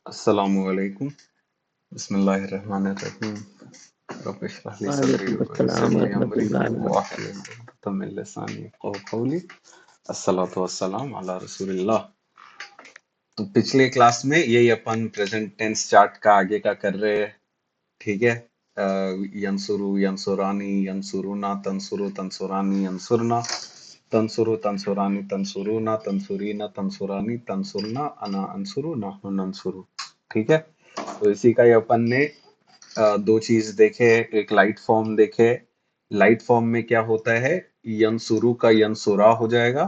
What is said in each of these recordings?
अस्सलामुअलैकुम बिस्मिल्लाहिर्रहमानिर्रहीम रब्बि इश्रह ली सदरी वालेकुम व यस्सिर अस्सलाम ली अमरी वरहमतुल्लाहि वबरकातुहू। वाहलुल उक़दतम मिन लिसानी यफ़क़हू क़ौली अस्सलातु वस्सलाम अला रसूलिल्लाह। तो पिछले क्लास में यही अपन प्रेजेंट टेंस चार्ट का आगे का कर रहे हैं। ठीक है। यंसुरु यंसुरानी यंसुरुना तंसुरु तंसुरानी यंसुरना तंसुरु तंसुरानी तंसुरुना तंसुरीना तंसुरानी तंसुरना अना अंसुरु नहनु नंसुरु। ठीक है। तो इसी का ही अपन ने दो चीज देखे, एक लाइट फॉर्म देखे। लाइट फॉर्म में क्या होता है, यंसुरु का यंसुरा हो जाएगा,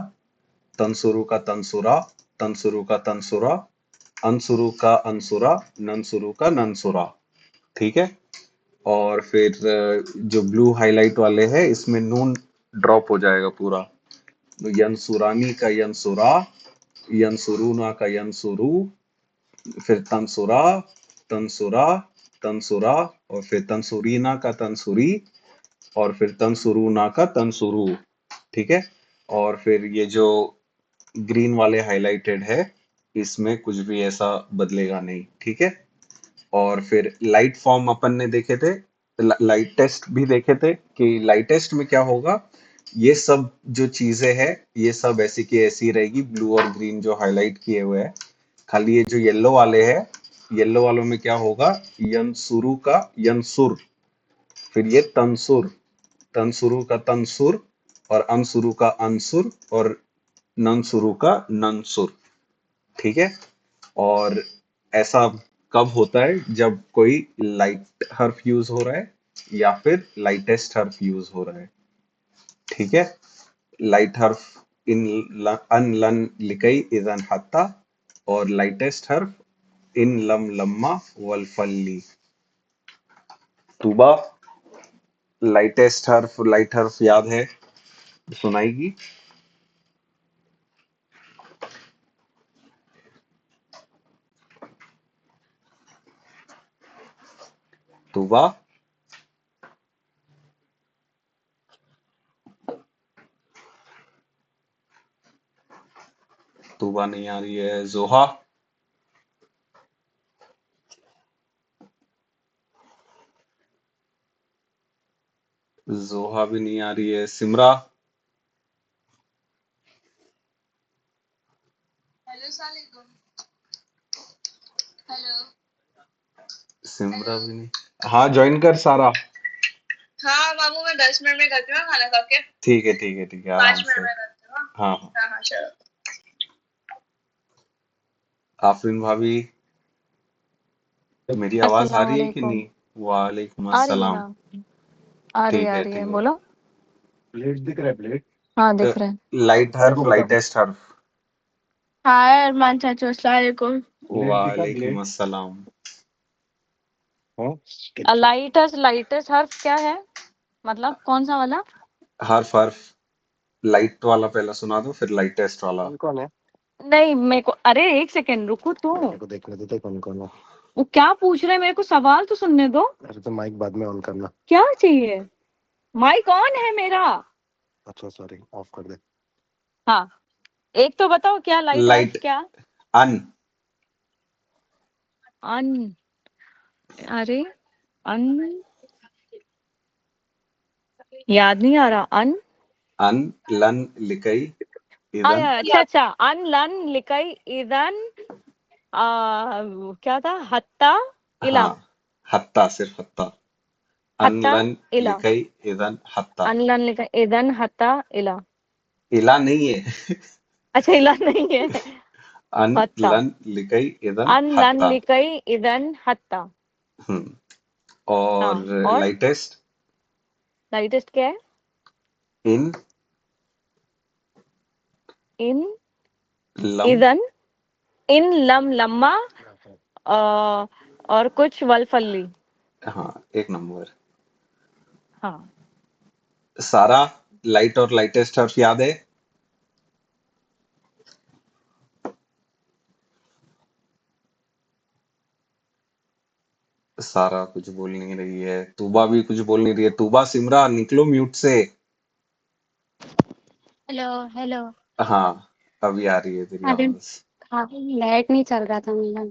तंसुरु का तंसुरा, तंसुरु का तंसुरा, अंसुरु का अंसुरा, नंसुरु का नंसुरा। ठीक है। और फिर जो ब्लू हाईलाइट वाले हैं इसमें नून ड्रॉप हो जाएगा पूरा। तो यंसुरानी का यंसुरा, यंसुरुना का यंसुरु, फिर तंसुरा, तंसुरा, तंसुरा, और फिर तंसुरीना का तंसुरी, और फिर तंसुरूना का तंसुरू। ठीक है। और फिर ये जो ग्रीन वाले हाईलाइटेड है इसमें कुछ भी ऐसा बदलेगा नहीं। ठीक है। और फिर लाइट फॉर्म अपन ने देखे थे, लाइट टेस्ट भी देखे थे कि लाइट टेस्ट में क्या होगा। ये सब जो चीजें हैं ये सब ऐसी की ऐसी रहेगी, ब्लू और ग्रीन जो हाईलाइट किए हुए हैं। खाली ये जो येलो वाले हैं, येलो वालों में क्या होगा, यंसुरु का यंसुर, फिर ये तंसुर, तंसुरु का तंसुर, और अंसुरु का अंसुर, और नंसुरु का नंसुर। ठीक है। और ऐसा कब होता है, जब कोई लाइट हर्फ यूज हो रहा है या फिर लाइटेस्ट हर्फ यूज हो रहा है। ठीक है। लाइट हर्फ इन अन लन लिकई इदन हत्ता, और लाइटेस्ट हर्फ इन लम लम्मा वल फल्ली। तुबा लाइट हर्फ याद है, सुनाएगी। तुबा, तुबा नहीं आ रही है। जोहा, जोहा भी नहीं आ रही है। सिमरा, हेलो सलाम। Hello Simra hello. भी नहीं। हाँ, ज्वाइन कर सारा। हाँ मामू, मैं 10 मिनट में करती हूँ ना खाना खा के। ठीक है ठीक है ठीक है, आराम 5 मिनट से। में करती हूँ। हाँ हाँ। हाँ हाँ चलो। आफरीन भाभी, मेरी आवाज आ अस्सलाम रही है कि वालेकुम। नहीं? वालेकुम आ रही है अस्सलाम। ना? आ रही है, ठीक आ है रही है, ठीक है। बोलो। प्लेट दिख रहा है प्लेट। हाँ दिख रहा है। लाइट मेरे को हर्फ, बता। लाइटेस्ट हर्फ। हाय अरमान चाचू, अस्सलाम वालेकुम। प्लेट दिखा वालेकुम प्लेट। अस्सलाम। हाँ लाइटेस्ट हर्फ क्या है? मतलब कौन सा वाला? हर्फ हर्फ, लाइट वाला पहला सुना दो, फिर लाइटेस्ट वाला। कौन कौन है? नहीं मेरे को, अरे एक सेकेंड रुको तो। मेरे को देखने देते कौन कौन है। वो क्या पूछ रहे हैं, मेरे को सवाल तो सुनने दो। अरे तो माइक बाद में ऑन करना। क्या चाहिए? माइक ऑन है मेरा। अच्छा सॉरी, ऑफ कर दे। हाँ, एक तो बताओ क्या लाइट हर्फ लाइट क्या? अन, अन, अरे अन, याद नहीं आ रहा। अन, अन लन लिकई इदन। अच्छा अच्छा, अन लन लिकई इदन, क्या था? हत्ता इला, हाँ, हत्ता, सिर्फ हत्ता। अन हत्ता लन इला, लिकई इदन हत्ता। अन लन लिकई इदन हत्ता इला। इला नहीं है। अच्छा इला नहीं है। अन हत्ता, लन लिकई इदन अन लन हत्ता। लिकई इदन हत्ता। हम्म। और हाँ, और लाइटेस्ट लाइटेस्ट क्या है? इन इन, लम। इदन, इन लम लम्मा, और कुछ वलफल्ली। हाँ, एक नंबर। हाँ, सारा, लाइट और लाइटेस्ट हर्फ याद है? सारा कुछ बोल नहीं रही है, तूबा भी कुछ बोल नहीं रही है। तूबा, सिमरा निकलो म्यूट से। Hello hello. हाँ, अभी आ रही है तेरी अरे आवाज। हाँ, लाइट नहीं चल रहा था मेरा।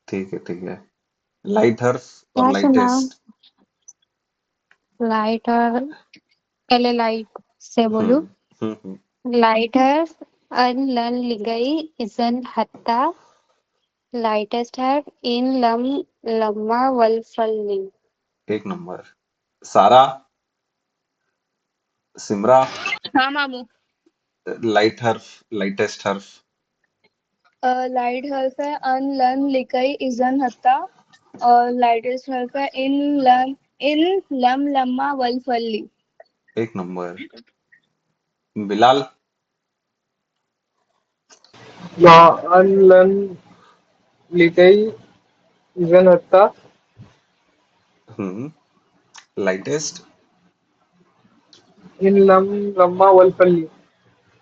ठीक है। लाइट हर्फ और क्या सुना? लाइटेस्ट। लाइट और पहले लाइट से बोलूं। हम्म। लाइट है अन लन लिगई इजन हत्ता लाइटेस्ट है इन लम्मा वल्फल्ली। एक नंबर। सारा, सिमरा, हाँ मामू। लाइट हर्फ, लाइटेस्ट हर्फ। लाइट हर्फ है अन लन लिकई इजन हत्ता और लाइटेस्ट हर्फ है इन लम लम्मा वल फल्ली। एक नंबर। बिलाल। ला अन लिटई इजन हत्ता हम्म। लाइटेस्ट। इन लम्मा वलफल्ली।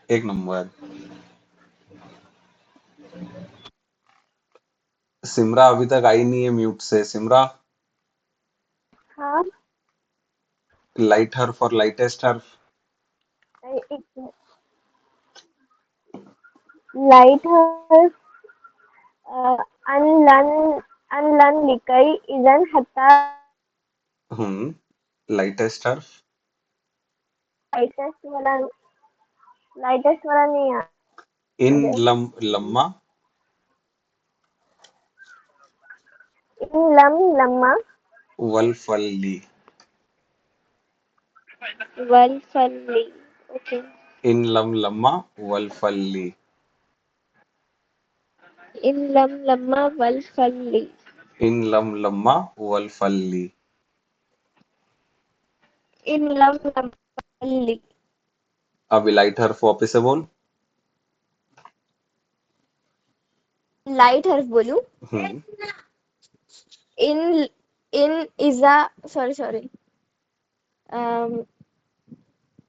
एक नंबर। सिमरा अभी तक आई नहीं है म्यूट से। सिमरा, हाँ। लाइट हर्फ और लाइटेस्ट हर्फ। एक लाइट है अनलन अनलन लिकई इजन हत्ता लाइटेस्ट हर्फ। लाइटेस्ट वाला नहीं है इन मुझे। लम्मा इन लम्मा वल्फल्ली। वलफल्ली। ओके। इन लम्मा वल्फल्ली। इन लम्मा वलफल्ली। इन लम्मा वल्फल्ली। इन लम्मा अभी लाइट हर्फ वापस से बोल। लाइट हर्फ बोलूं। हम्म। इन इन इजा सॉरी सॉरी ठीक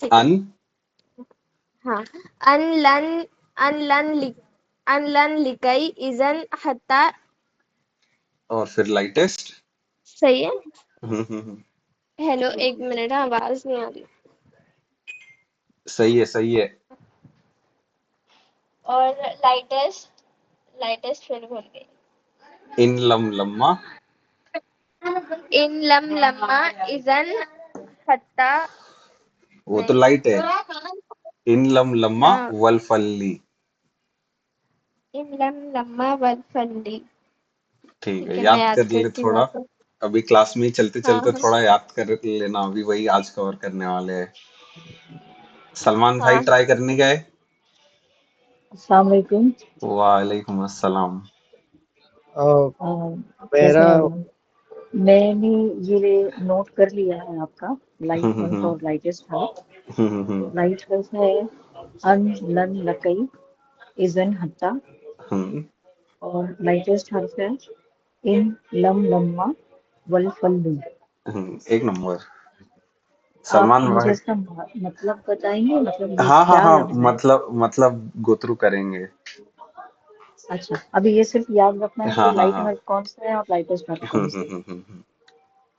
है। अन हाँ। अनलन अनलन लिक अनलन लिकई इजन हत्ता। और फिर लाइटेस्ट। सही है। हम्म। हेलो एक मिनट, आवाज नहीं आ रही। सही है। और लाइटेस्ट लाइटेस्ट फिर भूल गई। इन लम्मा इन लम्मा इजन हत्ता। वो तो नहीं। लाइट है। इन लम्मा हाँ, वल्फल्ली। इन लम्मा वलफल्ली। ठीक है, ठीक है, मैं याद याद कर ले करती हूँ थोड़ा। वापस। अभी क्लास में ही चलते हाँ चलते हाँ थोड़ा याद कर लेना, अभी वही आज कवर करने वाले हैं। सलमान भाई हाँ। ट्राई करने गए। अस्सलाम वालेकुम। वालेकुम अस्सलाम। कैसे मेरा हैं आप? मैंने ये नोट कर लिया है आपका। लाइट हर्फ हम्म और लाइटेस्ट हर्फ। हम्म लाइट हर्फ है अन लन लकई इजन हत्ता हम्म और लाइटेस्ट हर्फ है इन लम लम्मा वल फल्लू। एक नंबर। आप सलमान मुझे भाई। इसका मतलब बताएंगे, मतलब ये हाँ क्या हाँ, लफ्ज है? मतलब गोथ्रू करेंगे। अच्छा, अभी ये सिर्फ याद रखना है कि हाँ हाँ लाइट हाँ। हर्फ कौन सा है और लाइटेस्ट हर्फ कौन सा है।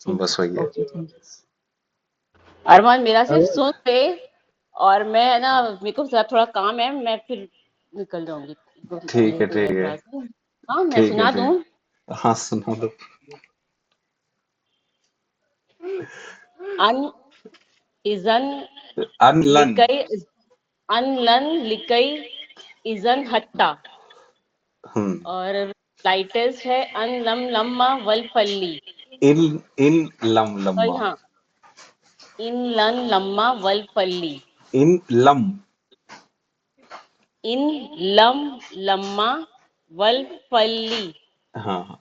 ठीक बस वही है, है। Okay, thank you. अरमान मेरा सिर्फ अरे सुन ले। और मैं ना, मेरे को थोड़ा काम है, मैं फिर निकल जाऊंगी। ठीक है मेरे ठीक है क्लास में। हाँ, मैं ठीक है सुना दूं। ठीक। हाँ सुना दो। अन इजन अनलन। लिकई अनलन लिकई इजन हत्ता। हम्म। और लाइटेस्ट है अन लम लम्मा वल फल्ली। इन इन सॉरी, लम्मा। हाँ। इन लन लम्मा वल फल्ली। इन लम। इन लम लम्मा वल फल्ली। हाँ हाँ,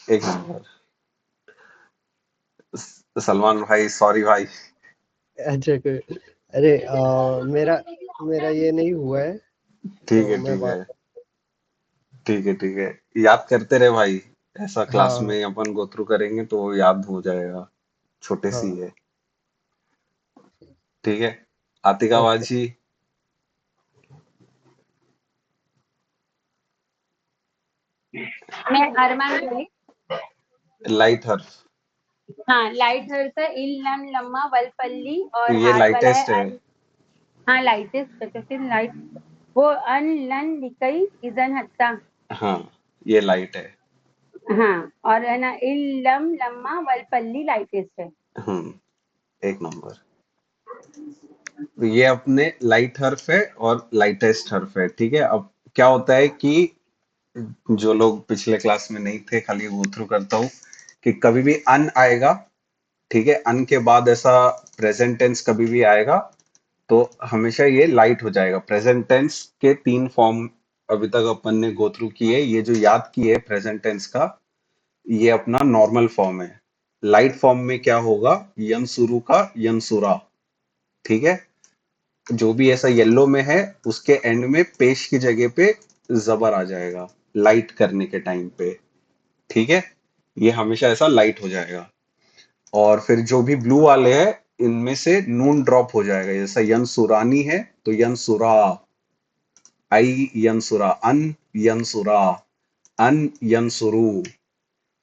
एक नंबर। सलमान भाई सॉरी भाई। अच्छा अरे मेरा मेरा ये नहीं हुआ है, ठीक तो है मैं ठीक है बात। ठीक है। याद करते रहे भाई। ऐसा क्लास हाँ में अपन गो थ्रू करेंगे तो वो याद हो जाएगा। छोटे सी हाँ। है। ठीक है। आतिका ओके। बाजी। मैं अरमान बोली। लाइट हर्फ। हाँ, लाइट हर्फ है इन लम लम्मा वल फल्ली और ये हार्ड वाला है लाइटेस्ट है। अन। हाँ, लाइटेस्ट तो फिर लाइट वो अन लन लिकई इजन हत्ता। हाँ, ये लाइट है। हाँ, और है ना इन लम लम्मा वलपल्ली लाइटेस्ट है। एक नंबर। तो ये अपने लाइट हर्फ है और लाइटेस्ट हर्फ है, ठीक है। अब क्या होता है कि जो लोग पिछले क्लास में नहीं थे, खाली वो थ्रू करता हूँ कि कभी भी अन आएगा, ठीक है, अन के बाद ऐसा प्रेजेंट टेंस कभी भी आएगा तो हमेशा ये लाइट हो जाएगा। प्रेजेंट टेंस के 3 फॉर्म अभी तक अपन ने गो थ्रू किए, ये जो याद किए प्रेजेंट टेंस का, ये अपना नॉर्मल फॉर्म है। लाइट फॉर्म में क्या होगा, यंसुरु का यंसुरा, ठीक है। जो भी ऐसा येलो में है उसके एंड में पेश की जगह पे जबर आ जाएगा लाइट करने के टाइम पे, ठीक है। ये हमेशा ऐसा लाइट हो जाएगा। और फिर जो भी ब्लू वाले हैं इनमें से नून ड्रॉप हो जाएगा, जैसा यंसुरानी है तो यंसुरा, आई यंसुरा, यंसुरा, अन यंसुरु,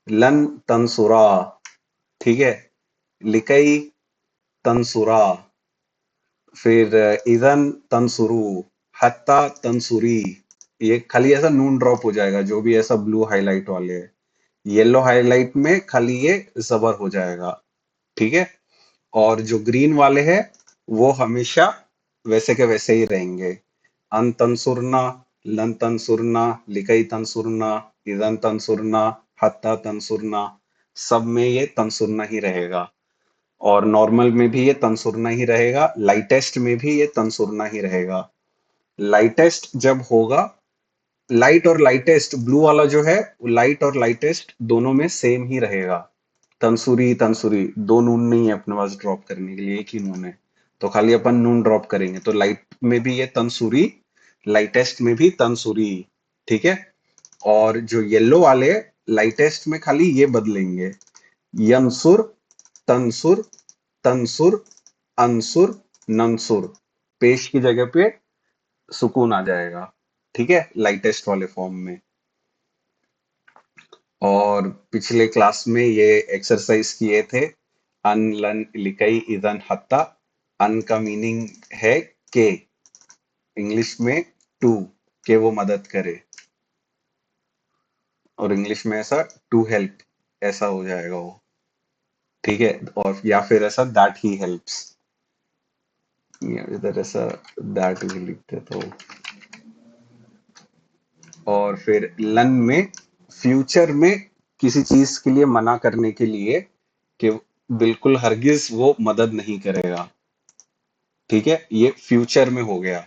लन तंसुरा, ठीक है, लिकई तंसुरा, फिर इधन तंसुरु, हत्ता तंसुरी। ये खाली ऐसा नून ड्रॉप हो जाएगा जो भी ऐसा ब्लू हाईलाइट वाले है। येलो हाईलाइट में खाली ये जबर हो जाएगा, ठीक है। और जो ग्रीन वाले हैं वो हमेशा वैसे के वैसे ही रहेंगे। अन तंसुरना, लन तंसुरना, लिकई तंसुरना, इदन तंसुरना, हत्ता तंसुरना, सब में ये तंसुरना ही रहेगा। और नॉर्मल में भी ये तंसुरना ही रहेगा, लाइटेस्ट में भी ये तंसुरना ही रहेगा। लाइटेस्ट जब होगा, लाइट और लाइटेस्ट ब्लू वाला जो है लाइट और लाइटेस्ट दोनों में सेम ही रहेगा। तंसुरी तंसुरी दो नून नहीं है अपने पास ड्रॉप करने के लिए, एक ही नून है, तो खाली अपन नून ड्रॉप करेंगे तो लाइट में भी ये तंसुरी, लाइटेस्ट में भी तंसुरी, ठीक है। और जो येलो वाले लाइटेस्ट में खाली ये बदलेंगे, यंसुर, तंसुर, तंसुर, अंसुर, नंसुर, पेश की जगह पे सुकून आ जाएगा, ठीक है, लाइटेस्ट वाले फॉर्म में। और पिछले क्लास में ये एक्सरसाइज किए थे, अन लन लिकई इदन हत्ता। अन का मीनिंग है के, इंग्लिश में टू, के वो मदद करे, और इंग्लिश में ऐसा टू हेल्प ऐसा हो जाएगा वो, ठीक है। और या फिर ऐसा दैट ही हेल्प्स, इधर ऐसा दैट भी लिख देता हूँ। और फिर लन में फ्यूचर में किसी चीज के लिए मना करने के लिए कि बिल्कुल हरगिज वो मदद नहीं करेगा, ठीक है, ये फ्यूचर में हो गया।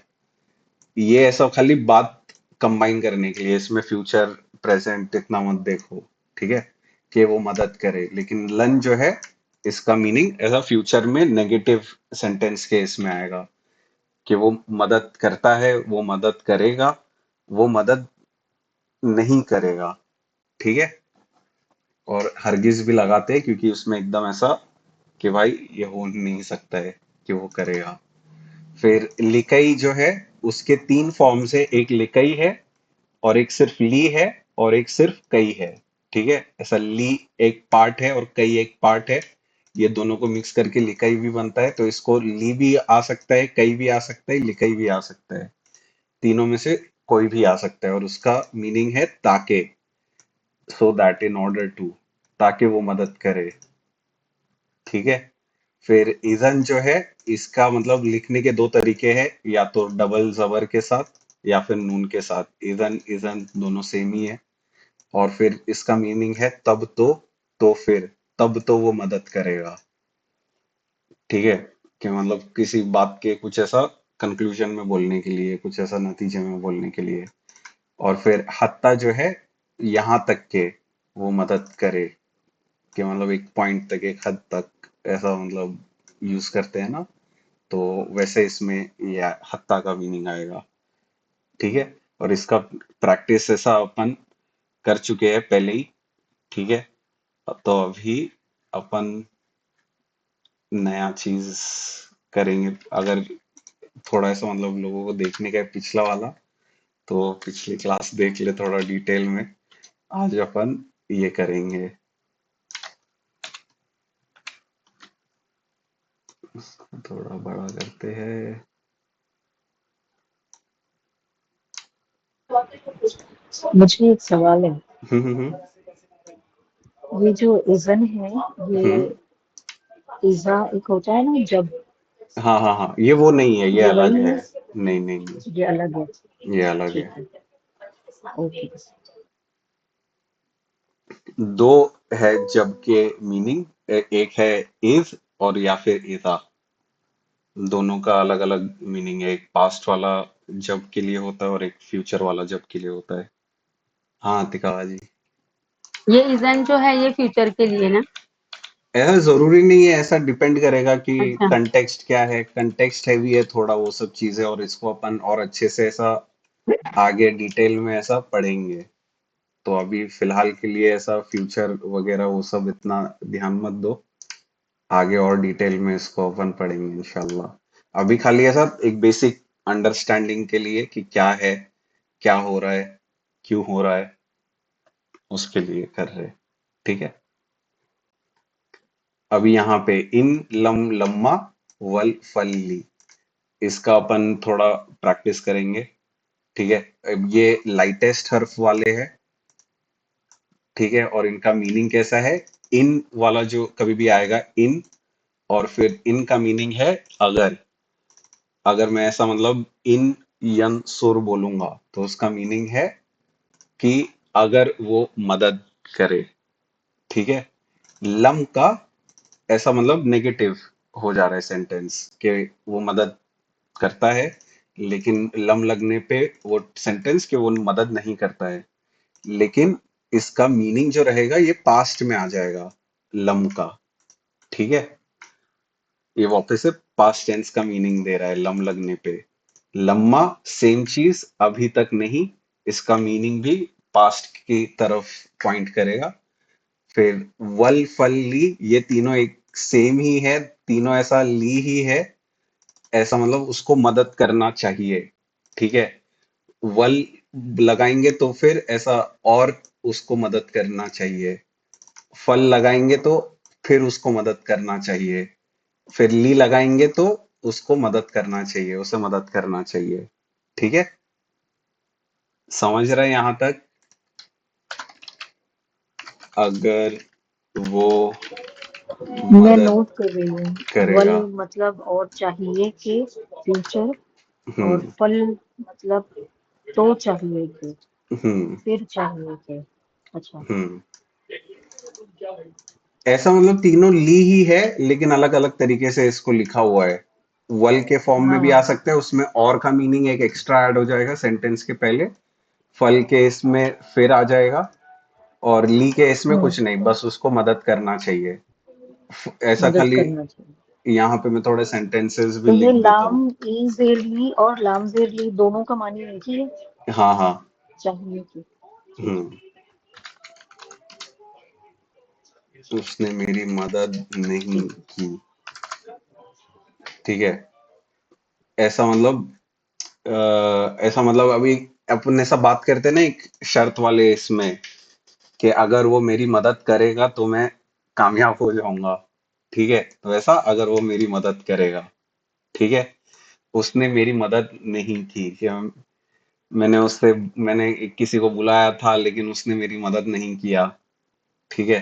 ये ऐसा खाली बात कंबाइन करने के लिए, इसमें फ्यूचर प्रेजेंट इतना मत देखो, ठीक है, कि वो मदद करे। लेकिन लन जो है इसका मीनिंग ऐसा फ्यूचर में नेगेटिव सेंटेंस के इसमें आएगा कि वो मदद करता है, वो मदद करेगा, वो मदद नहीं करेगा, ठीक है। और हरगिज भी लगाते हैं क्योंकि उसमें एकदम ऐसा कि भाई ये हो नहीं सकता है कि वो करेगा। फिर लिकई जो है उसके 3 फॉर्म से, एक लिकई है और एक सिर्फ ली है और एक सिर्फ कई है, ठीक है। ऐसा ली एक पार्ट है और कई एक पार्ट है, ये दोनों को मिक्स करके लिकई भी बनता है। तो इसको ली भी आ सकता है, कई भी आ सकता है, लिकई भी आ सकता है, तीनों में से कोई भी आ सकता है। और उसका मीनिंग है ताके, so that, in order to, ताकि वो मदद करे, ठीक है। फिर इजन जो है इसका मतलब लिखने के 2 तरीके हैं, या तो डबल जबर के साथ या फिर नून के साथ। इजन इजन दोनों सेम ही है। और फिर इसका मीनिंग है तब तो फिर, तब तो वो मदद करेगा, ठीक है, कि मतलब किसी बात के कुछ ऐसा कंक्लूजन में बोलने के लिए, कुछ ऐसा नतीजे में बोलने के लिए। और फिर हत्ता जो है यहाँ तक के वो मदद करे, कि मतलब एक पॉइंट तक, एक हद तक ऐसा मतलब यूज करते हैं ना, तो वैसे इसमें ये हत्ता का मीनिंग आएगा, ठीक है। और इसका प्रैक्टिस ऐसा अपन कर चुके हैं पहले ही, ठीक है। तो अभी अपन नया चीज करेंगे। अगर थोड़ा सा मतलब लोगों को देखने का है पिछला वाला, तो पिछली क्लास देख ले थोड़ा डिटेल में। आज अपन ये करेंगे, थोड़ा बड़ा करते हैं। मुझे एक सवाल है। हम्म हम्म हम्म, ये जो इजन है, ये इजा एक होता है ना जब, हाँ हाँ हाँ, ये वो नहीं है, ये ये अलग वही है। है, नहीं नहीं नहीं, ये अलग है। ये अलग ठीक है। है, ओके। दो है जब के मीनिंग, एक है इज और या फिर इजा। दोनों का अलग अलग मीनिंग है। एक पास्ट वाला जब के लिए होता है और एक फ्यूचर वाला जब के लिए होता है। हाँ तिकावा जी। ये इजन जो है ये फ्यूचर के लिए ना। ऐसा जरूरी नहीं है, ऐसा डिपेंड करेगा कि अच्छा। कंटेक्स्ट क्या है। कंटेक्स्ट हैवी है थोड़ा वो सब चीजें, और इसको अपन और अच्छे से ऐसा आगे डिटेल में ऐसा पढ़ेंगे। तो अभी फिलहाल के लिए ऐसा फ्यूचर वगैरह वो सब इतना ध्यान मत दो। आगे और डिटेल में इसको अपन पढ़ेंगे इंशाल्लाह। अभी खाली ऐसा एक बेसिक अंडरस्टैंडिंग के लिए कि क्या है, क्या हो रहा है, क्यों हो रहा है, उसके लिए कर रहे हैं। ठीक है। अभी यहाँ पे इन लम लम्मा वल फल्ली, इसका अपन थोड़ा प्रैक्टिस करेंगे। ठीक है। अब ये लाइटेस्ट हर्फ वाले हैं। ठीक है। और इनका मीनिंग कैसा है? इन वाला जो कभी भी आएगा इन, और फिर इन का मीनिंग है अगर। अगर मैं ऐसा मतलब इन यन सुर बोलूंगा तो उसका मीनिंग है कि अगर वो मदद करे। ठीक है। लम का ऐसा मतलब नेगेटिव हो जा रहा है सेंटेंस, कि वो मदद करता है, लेकिन लम लगने पे वो सेंटेंस कि वो मदद नहीं करता है। लेकिन इसका मीनिंग जो रहेगा ये पास्ट में आ जाएगा लम का। ठीक है। ये वापस से पास्ट टेंस का मीनिंग दे रहा है लम लगने पे। लम्मा सेम चीज, अभी तक नहीं, इसका मीनिंग भी पास्ट की तरफ पॉइंट करेगा। फिर वल फल ली, ये तीनों एक सेम ही है, तीनों ऐसा ली ही है, ऐसा मतलब उसको मदद करना चाहिए। ठीक है। वल लगाएंगे तो फिर ऐसा और उसको मदद करना चाहिए। फल लगाएंगे तो फिर उसको मदद करना चाहिए। फिर ली लगाएंगे तो उसको मदद करना चाहिए, उसे मदद करना चाहिए। ठीक है। समझ रहे हैं यहां तक? अगर वो मैं मदद नोट कर रही हूँ। वल करेगा। मतलब और चाहिए के फ्यूचर, और हम्म फल मतलब तो चाहिए के, हम्म फिर चाहिए के। अच्छा। हम्म ऐसा मतलब तीनों ली ही है, लेकिन अलग अलग तरीके से इसको लिखा हुआ है। वल के फॉर्म में हाँ भी हाँ आ सकता है, उसमें और का मीनिंग एक एक्स्ट्रा ऐड हो जाएगा सेंटेंस के पहले। फल के इसमें फिर आ जाएगा। और ली के इसमें हाँ, कुछ नहीं, बस उसको मदद करना चाहिए। ऐसा मदद खाली करना चाहिए। यहाँ पे मैं थोड़े सेंटेंसेस भी तो ये लिख देता हूँ। लाम ई जेरली और लाम जेरली दोनों का मानी एक ही है, हाँ हाँ। चाहिए की। ठीक है। हम्म उसने मेरी मदद नहीं ठीक है। की। ठीक है। ऐसा मतलब ऐसा मतलब अभी अपन ऐसा बात करते हैं ना एक शर्त वाले इसमें, कि अगर वो मेरी मदद करेगा तो मैं कामयाब हो जाऊंगा। ठीक है। तो ऐसा अगर वो मेरी मदद करेगा। ठीक है। उसने मेरी मदद नहीं की, कि मैंने किसी को बुलाया था लेकिन उसने मेरी मदद नहीं किया। ठीक है।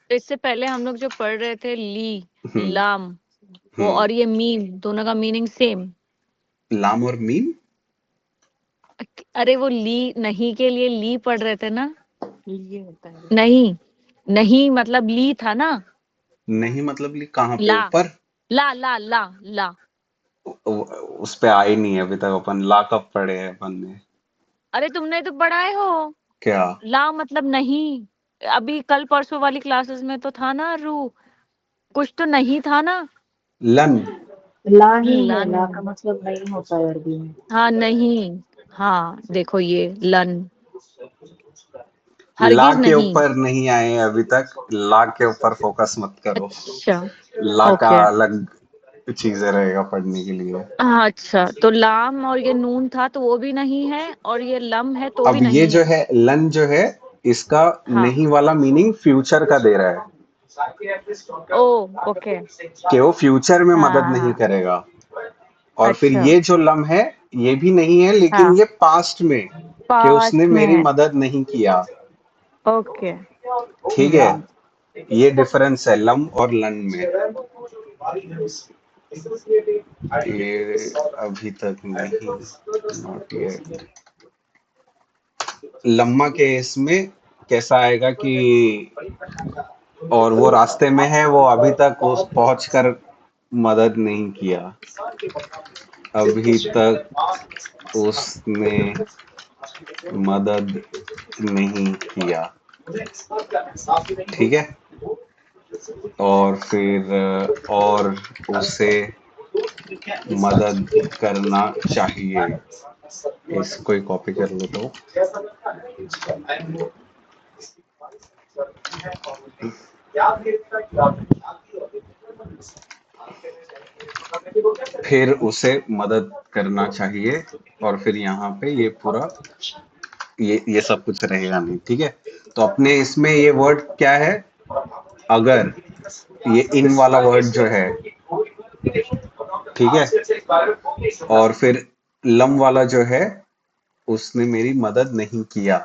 तो इससे पहले हम लोग जो पढ़ रहे थे ली, हम्म लाम, वो हम्म और ये मीम दोनों का मीनिंग सेम। लाम और मीम। अरे वो ली नहीं के लिए ली पढ़ रहे थे ना। लिए होता है नहीं, नहीं मतलब ली था ना। नहीं मतलब कहाँ पे ला ऊपर? ला ला ला ला। उस पे आए नहीं है अभी तक अपन। ला कब पढ़े हैं अपन ने? अरे तुमने तो पढ़ाए हो। क्या? ला मतलब नहीं। अभी कल परसों वाली क्लासेस में तो था ना रू, कुछ तो नहीं था ना। लन। ला ही है, लन। ला का मतलब नहीं होता है अरबी में। हाँ नहीं। हाँ देखो ये लन, ला हरगिज के नहीं। ऊपर नहीं आए हैं अभी तक। ला के ऊपर फोकस मत करो। अच्छा। ला का ओके। अलग चीजें रहेगा पढ़ने के लिए। हाँ अच्छा, तो लाम और ये नून था तो वो भी नहीं है, और ये लम है तो भी अब ये नहीं जो है। है लन जो है, इसका हाँ। नहीं वाला मीनिंग फ्यूचर का दे रहा है, ओ ओके। कि वो फ्यूचर में मदद हाँ नहीं हाँ। करेगा। और फिर अच्छा। ये जो लम है, ये भी नहीं है, लेकिन हाँ ये पास्ट में, कि उसने पास्ट में मेरी है। मदद नहीं किया। ओके। ठीक है। ये डिफरेंस है लम और लन में। ये अभी तक नहीं, नॉट येट। लम्मा के इसमें कैसा आएगा कि और वो रास्ते में है, वो अभी तक उस पहुंच कर मदद नहीं किया, अभी तक उसने मदद नहीं किया। ठीक है, और फिर और उसे मदद करना चाहिए। इसको ही कॉपी कर लेता हूँ। फिर उसे मदद करना चाहिए, और फिर यहाँ पे ये पूरा ये सब कुछ रहेगा नहीं। ठीक है, तो अपने इसमें ये वर्ड क्या है, अगर, ये इन वाला वर्ड जो है, ठीक है, और फिर लम वाला जो है, उसने मेरी मदद नहीं किया।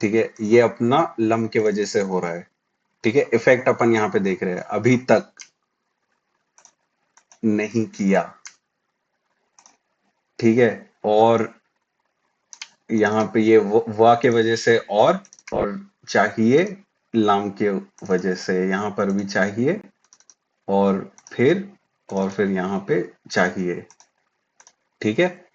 ठीक है, ये अपना लम के वजह से हो रहा है। ठीक है, इफेक्ट अपन यहाँ पे देख रहे हैं, अभी तक नहीं किया। ठीक है, और यहाँ पे ये वा के वजह से और चाहिए लाम के वजह से, यहाँ पर भी चाहिए, और फिर यहाँ पे चाहिए। ठीक है,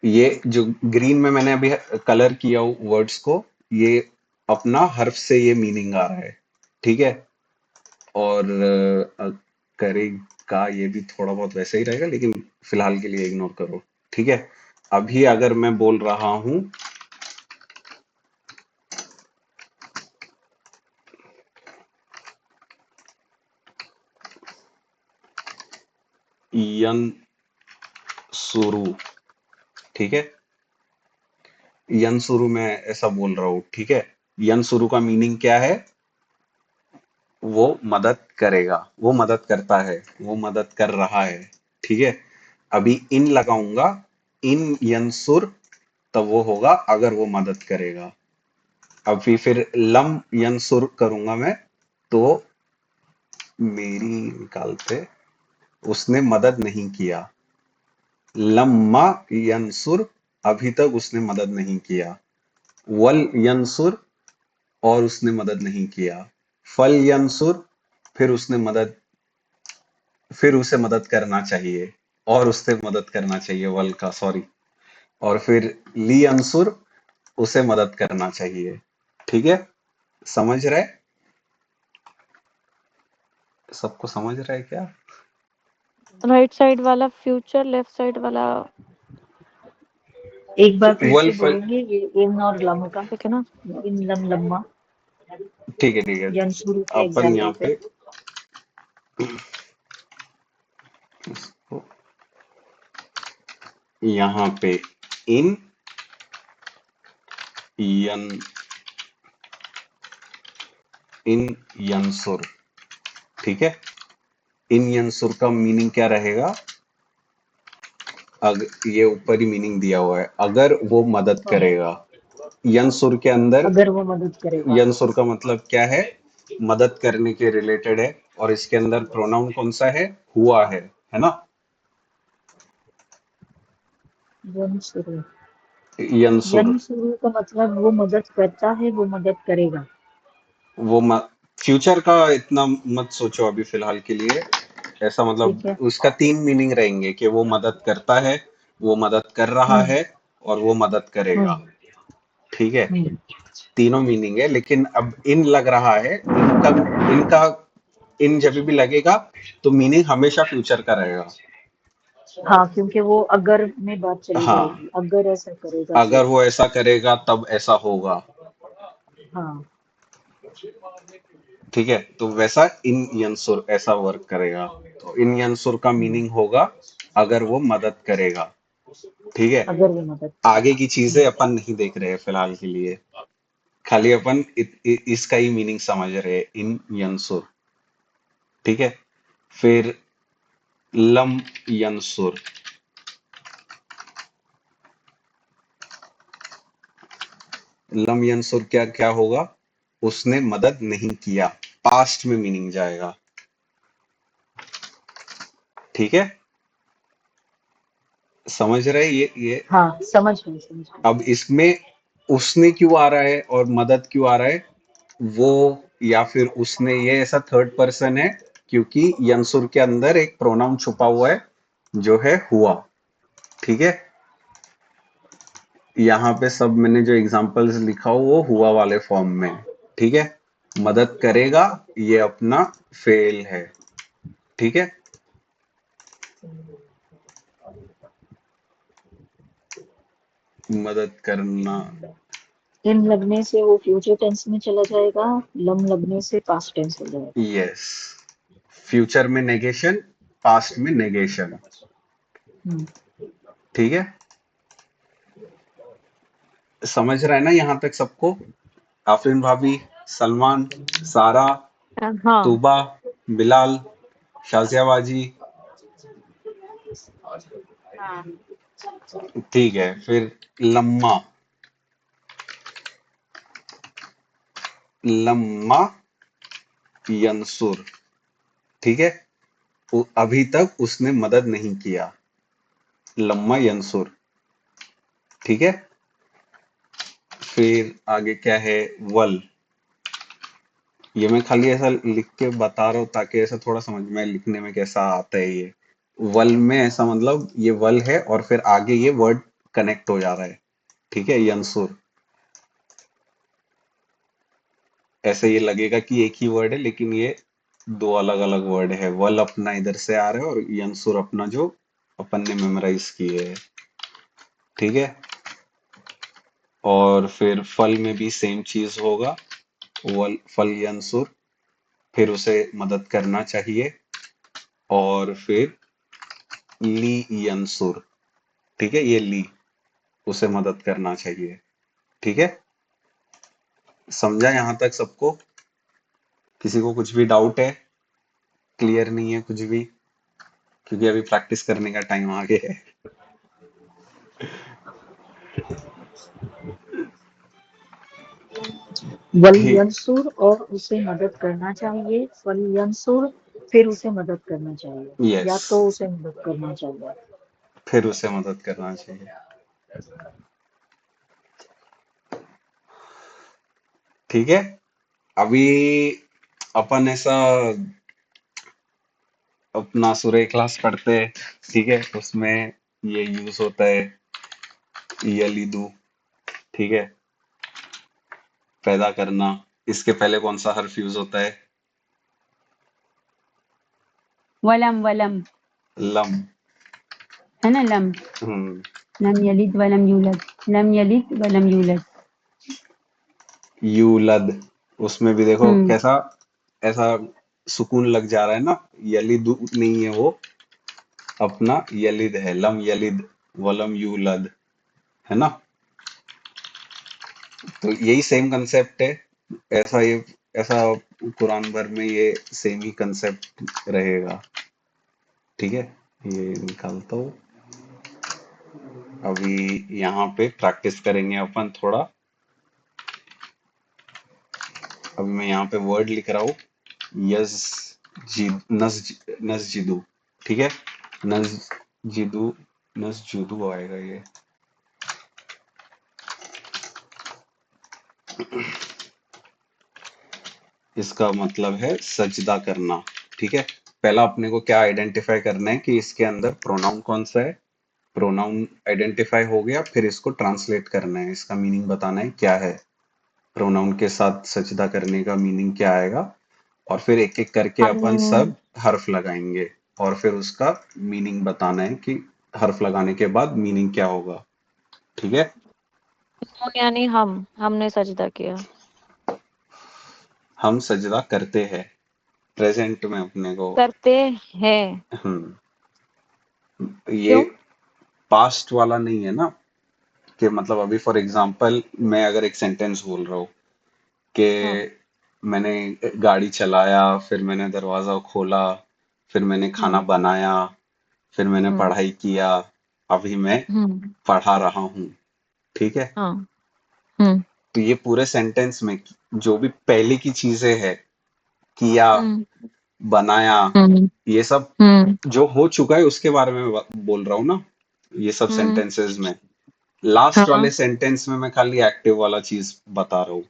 ये जो ग्रीन में मैंने अभी कलर किया वर्ड्स को, ये अपना हर्फ से ये मीनिंग आ रहा है। ठीक है, और करेगा ये भी थोड़ा बहुत वैसे ही रहेगा, लेकिन फिलहाल के लिए इग्नोर करो। ठीक है, अभी अगर मैं बोल रहा हूं यन सुरु, ठीक है, यन सुरु मैं ऐसा बोल रहा हूं। ठीक है, यन सुरु का मीनिंग क्या है, वो मदद करेगा, वो मदद करता है, वो मदद कर रहा है। ठीक है, अभी इन लगाऊंगा, इन यंसुर, तब वो होगा अगर वो मदद करेगा। अभी फिर लम यंसुर करूंगा मैं, तो मेरी निकालते, उसने मदद नहीं किया। लम्मा यंसुर, अभी तक उसने मदद नहीं किया। वल यंसुर, और उसने मदद नहीं किया। फल यंसुर, फिर उसने मदद, फिर उसे मदद करना चाहिए, और उससे मदद करना चाहिए, वल का सॉरी। और फिर ली अंसुर, उसे मदद करना चाहिए। ठीक है, समझ रहे, सबको समझ रहा है क्या? राइट साइड वाला फ्यूचर, लेफ्ट साइड वाला एक बार फिर वल से फल, बोलेंगे ये इन और लम का, ठीक है ना? इन लम लम्मा ठीक है, ठीक है, यंसुरु के अपन यहाँ एग्जाम्पल पे। पे इसको, यहाँ पे इन यन, इन यंसुर। ठीक है, इन यंसुर का मीनिंग क्या रहेगा, ये ऊपर ही मीनिंग दिया हुआ है, अगर वो मदद हाँ, करेगा। यंसुर के अंदर, अगर वो मदद करेगा। यंसुर का मतलब क्या है, मदद करने के रिलेटेड है, और इसके अंदर प्रोनाउन कौन सा है, हुआ है ना, यंसुरु, यंसुर। यंसुरु का मतलब वो मदद करता है, वो मदद करेगा। वो फ्यूचर का इतना मत सोचो अभी फिलहाल के लिए, ऐसा मतलब ठीक है। उसका तीन मीनिंग रहेंगे कि वो मदद करता है, वो मदद कर रहा हम्म है, और वो मदद करेगा। हम्म ठीक है, हम्म तीनों मीनिंग है, लेकिन अब इन लग रहा है, इनका इन जब भी लगेगा तो मीनिंग हमेशा फ्यूचर का रहेगा। हाँ, क्योंकि वो अगर में बात चली हाँ, जाएगी, अगर ऐसा करेगा अगर तो। वो ऐसा करेगा तब ऐसा होगा। हाँ। ठीक है, तो वैसा इन यंसुर ऐसा वर्क करेगा। तो इन यंसुर का मीनिंग होगा अगर वो मदद करेगा। ठीक है, अगर वो मदद आगे करेगा। की चीजें अपन नहीं देख रहे हैं फिलहाल के लिए, खाली अपन इसका ही मीनिंग समझ रहे हैं, इन यंसुर। ठीक है, फिर लम यंसुर, लम यंसुर क्या क्या होगा, उसने मदद नहीं किया, पास्ट में मीनिंग जाएगा। ठीक है, समझ रहे ये। हाँ, समझ गई, समझ गई। अब इसमें उसने क्यों आ रहा है और मदद क्यों आ रहा है, वो या फिर उसने, ये ऐसा थर्ड पर्सन है क्योंकि यंसुर के अंदर एक प्रोनाउन छुपा हुआ है जो है हुआ। ठीक है, यहाँ पे सब मैंने जो एग्जांपल्स लिखा हो वो हुआ वाले फॉर्म में है। ठीक है, मदद करेगा ये अपना फेल है। ठीक है, मदद करना। इन लगने से वो फ्यूचर टेंस में चला जाएगा, लम लगने से पास्ट टेंस हो जाएगा। यस, फ्यूचर में नेगेशन, पास्ट में नेगेशन। हम्म, ठीक है, समझ रहा है ना यहाँ तक सबको? आफरीन भाभी, सलमान, सारा, हाँ। तूबा, बिलाल, शाजिया बाजी। हाँ। ठीक है, फिर लम्मा। लम्मा यंसुर। ठीक है, अभी तक उसने मदद नहीं किया, लम्मा यंसुर। ठीक है, फिर आगे क्या है, वल। ये मैं खाली ऐसा लिख के बता रहा हूँ ताकि ऐसा थोड़ा समझ में आए लिखने में कैसा आता है ये। वल में ऐसा मतलब ये वल है और फिर आगे ये वर्ड कनेक्ट हो जा रहा है। ठीक है, यंसुर। ऐसे ये लगेगा कि एक ही वर्ड है लेकिन ये दो अलग अलग वर्ड है। वल अपना इधर से आ रहा है और यंसुर अपना जो अपन ने मेमोराइज किए है। ठीक है, और फिर फल में भी सेम चीज होगा, वल फल यंसुर, फिर उसे मदद करना चाहिए, और फिर ली यंसुर। ठीक है, ये ली, उसे मदद करना चाहिए। ठीक है, समझा यहाँ तक सबको? किसी को कुछ भी डाउट है, क्लियर नहीं है कुछ भी? क्योंकि अभी प्रैक्टिस करने का टाइम आगे है। वल ठीक, यंसुर और उसे मदद करना चाहिए, फल यंसुर फिर उसे मदद करना चाहिए, यस, या तो उसे मदद करना चाहिए। फिर उसे मदद करना चाहिए। ठीक है, अभी अपन ऐसा अपना सूर्य क्लास पढ़ते हैं। ठीक है, उसमें ये यूज होता है यलिदु। ठीक है, पैदा करना। इसके पहले कौन सा हर्फ यूज होता है? वलम वलम लम। है ना, लम। हम्म, लम यलिद वलम यूलद। लम यलिद वलम यूलद। यूलद। उसमें भी देखो हम्म। कैसा ऐसा सुकून लग जा रहा है ना। यलिदु नहीं है वो, अपना यलिद है। लम यलिद वलम यूलद, है ना? तो यही सेम कंसेप्ट है। ऐसा ये ऐसा कुरान भर में ये सेम ही कंसेप्ट रहेगा। ठीक है, ये निकालता हूँ। अभी यहाँ पे प्रैक्टिस करेंगे अपन थोड़ा। अभी मैं यहाँ पे वर्ड लिख रहा हूँ, यस जी, नसजिदू। ठीक है, नसजिदू, नसजुदू आएगा ये। इसका मतलब है सजदा करना। ठीक है, पहला अपने को क्या आइडेंटिफाई करना है कि इसके अंदर प्रोनाउन कौन सा है। प्रोनाउन आइडेंटिफाई हो गया, फिर इसको ट्रांसलेट करना है, इसका मीनिंग बताना है क्या है। प्रोनाउन के साथ सजदा करने का मीनिंग क्या आएगा, और फिर एक एक करके अपन हम सब हर्फ लगाएंगे और फिर उसका मीनिंग बताना है कि हर्फ लगाने के बाद मीनिंग क्या होगा। ठीक है, यानी हमने सजदा किया। हम सजदा करते हैं, प्रेजेंट में अपने को। करते हैं। हम्म, ये क्यों? पास्ट वाला नहीं है ना, कि मतलब अभी फॉर एग्जांपल मैं अगर एक सेंटेंस बोल रहा हूँ कि हाँ। मैंने गाड़ी चलाया, फिर मैंने दरवाजा खोला, फिर मैंने खाना हम्म। बनाया, फिर मैंने हम्म। पढ़ाई किया, अभी मैं हम्म। पढ़ा रहा हूँ। ठीक है, हाँ। हम्म। तो ये पूरे सेंटेंस में जो भी पहले की चीजें है, किया, बनाया, ये सब जो हो चुका है उसके बारे में बोल रहा हूँ ना, ये सब सेंटेंसेस में। लास्ट वाले सेंटेंस में मैं खाली एक्टिव वाला चीज बता रहा हूँ।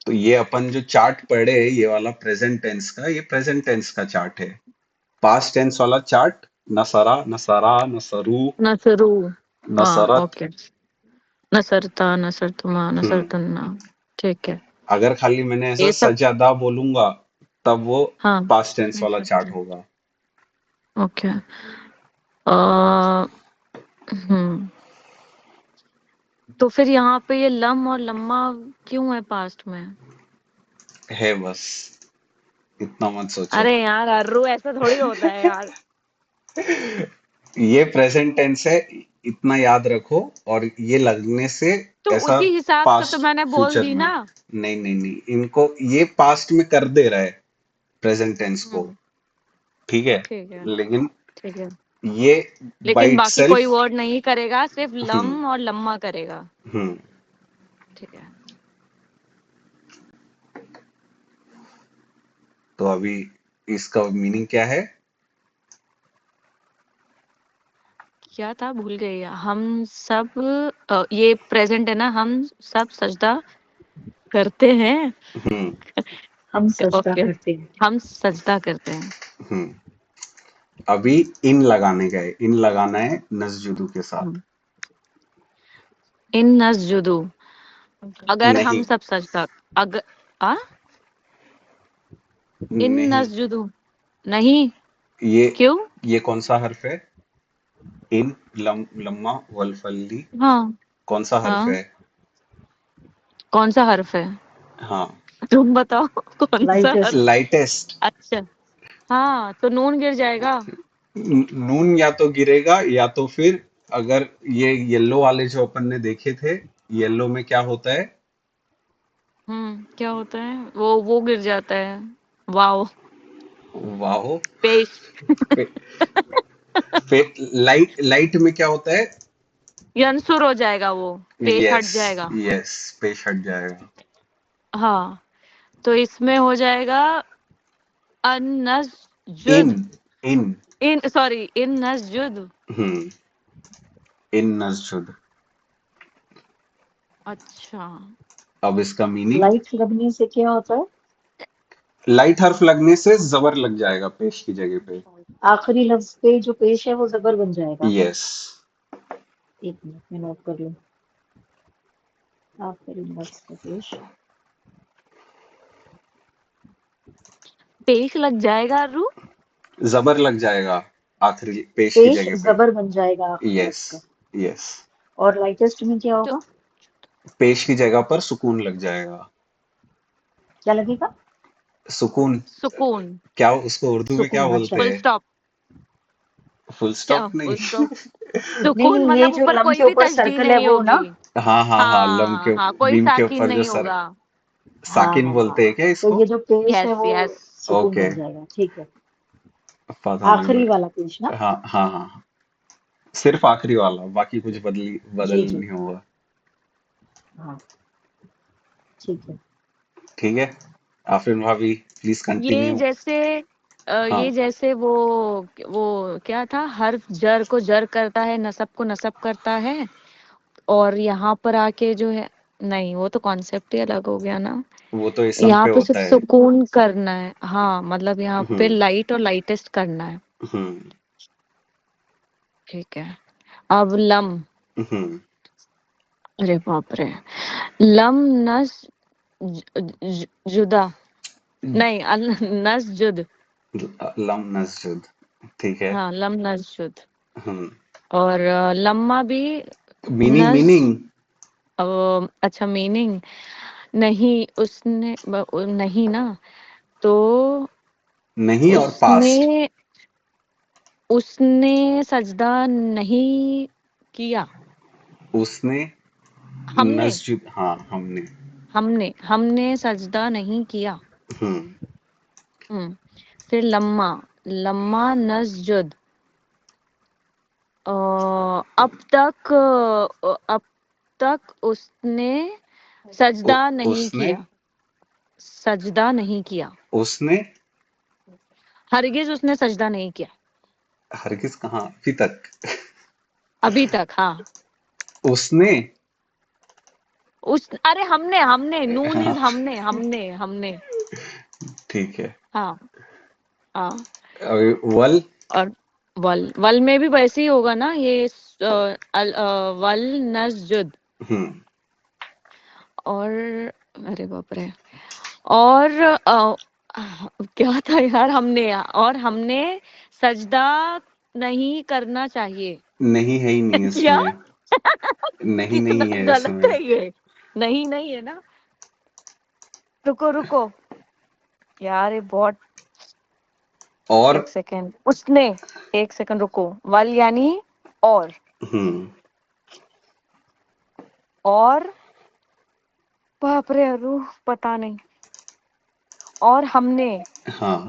तो ये अपन जो चार्ट पढ़े, ये वाला प्रेजेंट टेंस का, ये प्रेजेंट टेंस का चार्ट है। पास्ट टेंस वाला चार्ट नसरा, नसरा, नसरू, नसरू, हाँ नसरत। ओके, नसरता, नसरतुमा, हम्म नसरतन्ना, ठीक है। अगर खाली मैंने ऐसा ये सब सजादा बोलूंगा तब वो हाँ पास्ट टेंस नहीं वाला सकते, चार्ट होगा। ओके। अ, हम्म तो फिर यहाँ पे ये लम और लम्मा क्यों है पास्ट में? है बस, इतना मत सोचो। अरे यार अर्रू, ऐसा थोड़ी होता है यार। ये प्रेजेंट टेंस है, इतना याद रखो। और ये लगने से तो ऐसा उसी हिसाब से तो पास्ट मैंने बोल फ्यूचर दी में। ना। नहीं नहीं नहीं, इनको ये पास्ट में कर दे रहा है प्रेजेंट टेंस को, हम्म ठीक है। ठीक है, लेकिन ठीक है। ये बाय लेकिन बाकी कोई इटसेल्फ। वर्ड नहीं करेगा, सिर्फ हम्म लम और लम्मा करेगा, हम्म ठीक है। तो अभी इसका मीनिंग क्या है? क्या था भूल गई। हम सब ये प्रेजेंट है ना, हम सब सजदा करते हैं। हम्म हम सजदा ओके, करते हैं। हम सजदा करते हैं। हम्म अभी इन लगाने का है, इन लगाना है नस्जुदू के साथ। हम्म, इन नसजुदू, अगर हम नहीं सब सजदा, अगर आ इन नहीं, नसजुदू नहीं, ये क्यों? ये कौन सा हर्फ है? इन, लम्मा वलफल्ली, हाँ कौन सा हर्फ हाँ, है? कौन सा हर्फ है? हाँ, तुम बताओ कौन सा लाइटेस्ट। हर्फ? लाइटेस्ट। अच्छा, हाँ तो नून गिर जाएगा। नून या तो गिरेगा, या तो फिर अगर ये येलो वाले जो अपन ने देखे थे, येलो में क्या होता है? क्या होता है? वो गिर जाता है। वाओ, वाहो। पेश। पे, लाइट, लाइट में क्या होता है? यंसुर हो जाएगा वो, पेश हट यस, जाएगा। यस, पेश हट जाएगा। हाँ, तो इसमें हो जाएगा इन, अनजजुद, इन। इन सॉरी इन नसजुद। हम्म इन नस्जुद। अच्छा, अब इसका मीनिंग, लाइट लगने से क्या होता है? लाइट हर्फ लगने से जबर लग जाएगा पेश की जगह पे। आखिरी लफ्ज पे जो पेश है वो जबर बन जाएगा। यस। एक मिनट में नोट कर लूं। आखिरी लफ्ज पे पेश। पेश लग जाएगा रू। जबर लग जाएगा आखिरी पेश की पेश जगह पे। जबर बन जाएगा आखिरी यस, लफ्ज का। यस। और लाइटेस्ट में क्या तो होगा? पेश की जगह पर सुकून लग जाएगा। क्या लगेगा? सुकून। सुकून, क्या उसको उर्दू में क्या सुकून। अच्छा, बोलते फुल हैं? स्टॉप। फुल क्या स्टॉप फुल नहीं। स्टॉप? नहीं सुकून नहीं, ये मतलब जो ऊपर लम कोई के भी ऊपर तशदीद सर्कल है नहीं वो ना। होगी। हाँ हाँ हाँ, लम हाँ के हाँ, कोई बीम के साकिन ऊपर जो नहीं सर, होगा। हाँ साकिन हाँ हाँ, बोलते हैं क्या तो इसको? ये जो पेश है यस वो यस, सुकून ओके, बन जाएगा। ठीक है। पता नहीं आखिरी मैं। वाला पेश ना। हाँ हाँ हाँ, सिर्फ आखिरी वाला, बाकी कुछ बदल जी जी, नहीं हुआ। हाँ ठीक है। ठीक है। आफरीन भाभी, प्लीज ये कंटिन्यू। जैसे हाँ, ये जैसे वो क्या था, हर्फ जर को जर करता है, नसब को नसब करता है, और यहाँ पर आके जो है, नहीं वो तो कॉन्सेप्ट ही अलग हो गया ना। वो तो इसम यहाँ पे पे होता सिर्फ है। सुकून करना है, हाँ मतलब यहाँ पे हम्म लाइट और लाइटेस्ट करना है। हम्म ठीक है। अब लम, हम्म अरे बाप रे, लम नस जुदा, नहीं नस जुद, लम नस्जुद, ठीक है। हाँ लम नस जुद। हम्म और लम्मा भी मीनिंग, नस, मीनिंग। अच्छा मीनिंग, नहीं उसने नहीं ना, तो नहीं और उसने पास्ट। उसने सजदा नहीं किया। उसने हमने, नस्जुद, हाँ हमने। हमने सजदा नहीं किया। हम्म हम्म फिर लम्मा, लम्मा नसजुद, अब तक तक उसने सजदा नहीं उसने किया। सजदा नहीं किया। उसने हरगिज उसने सजदा नहीं किया। हरगिज कहाँ, अभी तक। अभी तक, हाँ। उसने अरे हमने नून हाँ इज हमने। ठीक है। हाँ हाँ। वल और वल में भी वैसे ही होगा ना ये वल नस्जुद। हम्म और अरे बाप रे। और क्या था यार, हमने सजदा नहीं करना चाहिए। नहीं है ही नहीं क्या? इसमें, नहीं कितना नहीं है गलत इसमें। है ये। नहीं है ना। रुको यार, ये बहुत। और एक सेकेंड, उसने। एक सेकंड रुको। वल यानी और हम्म और बाप रे रूह पता नहीं। और हमने हाँ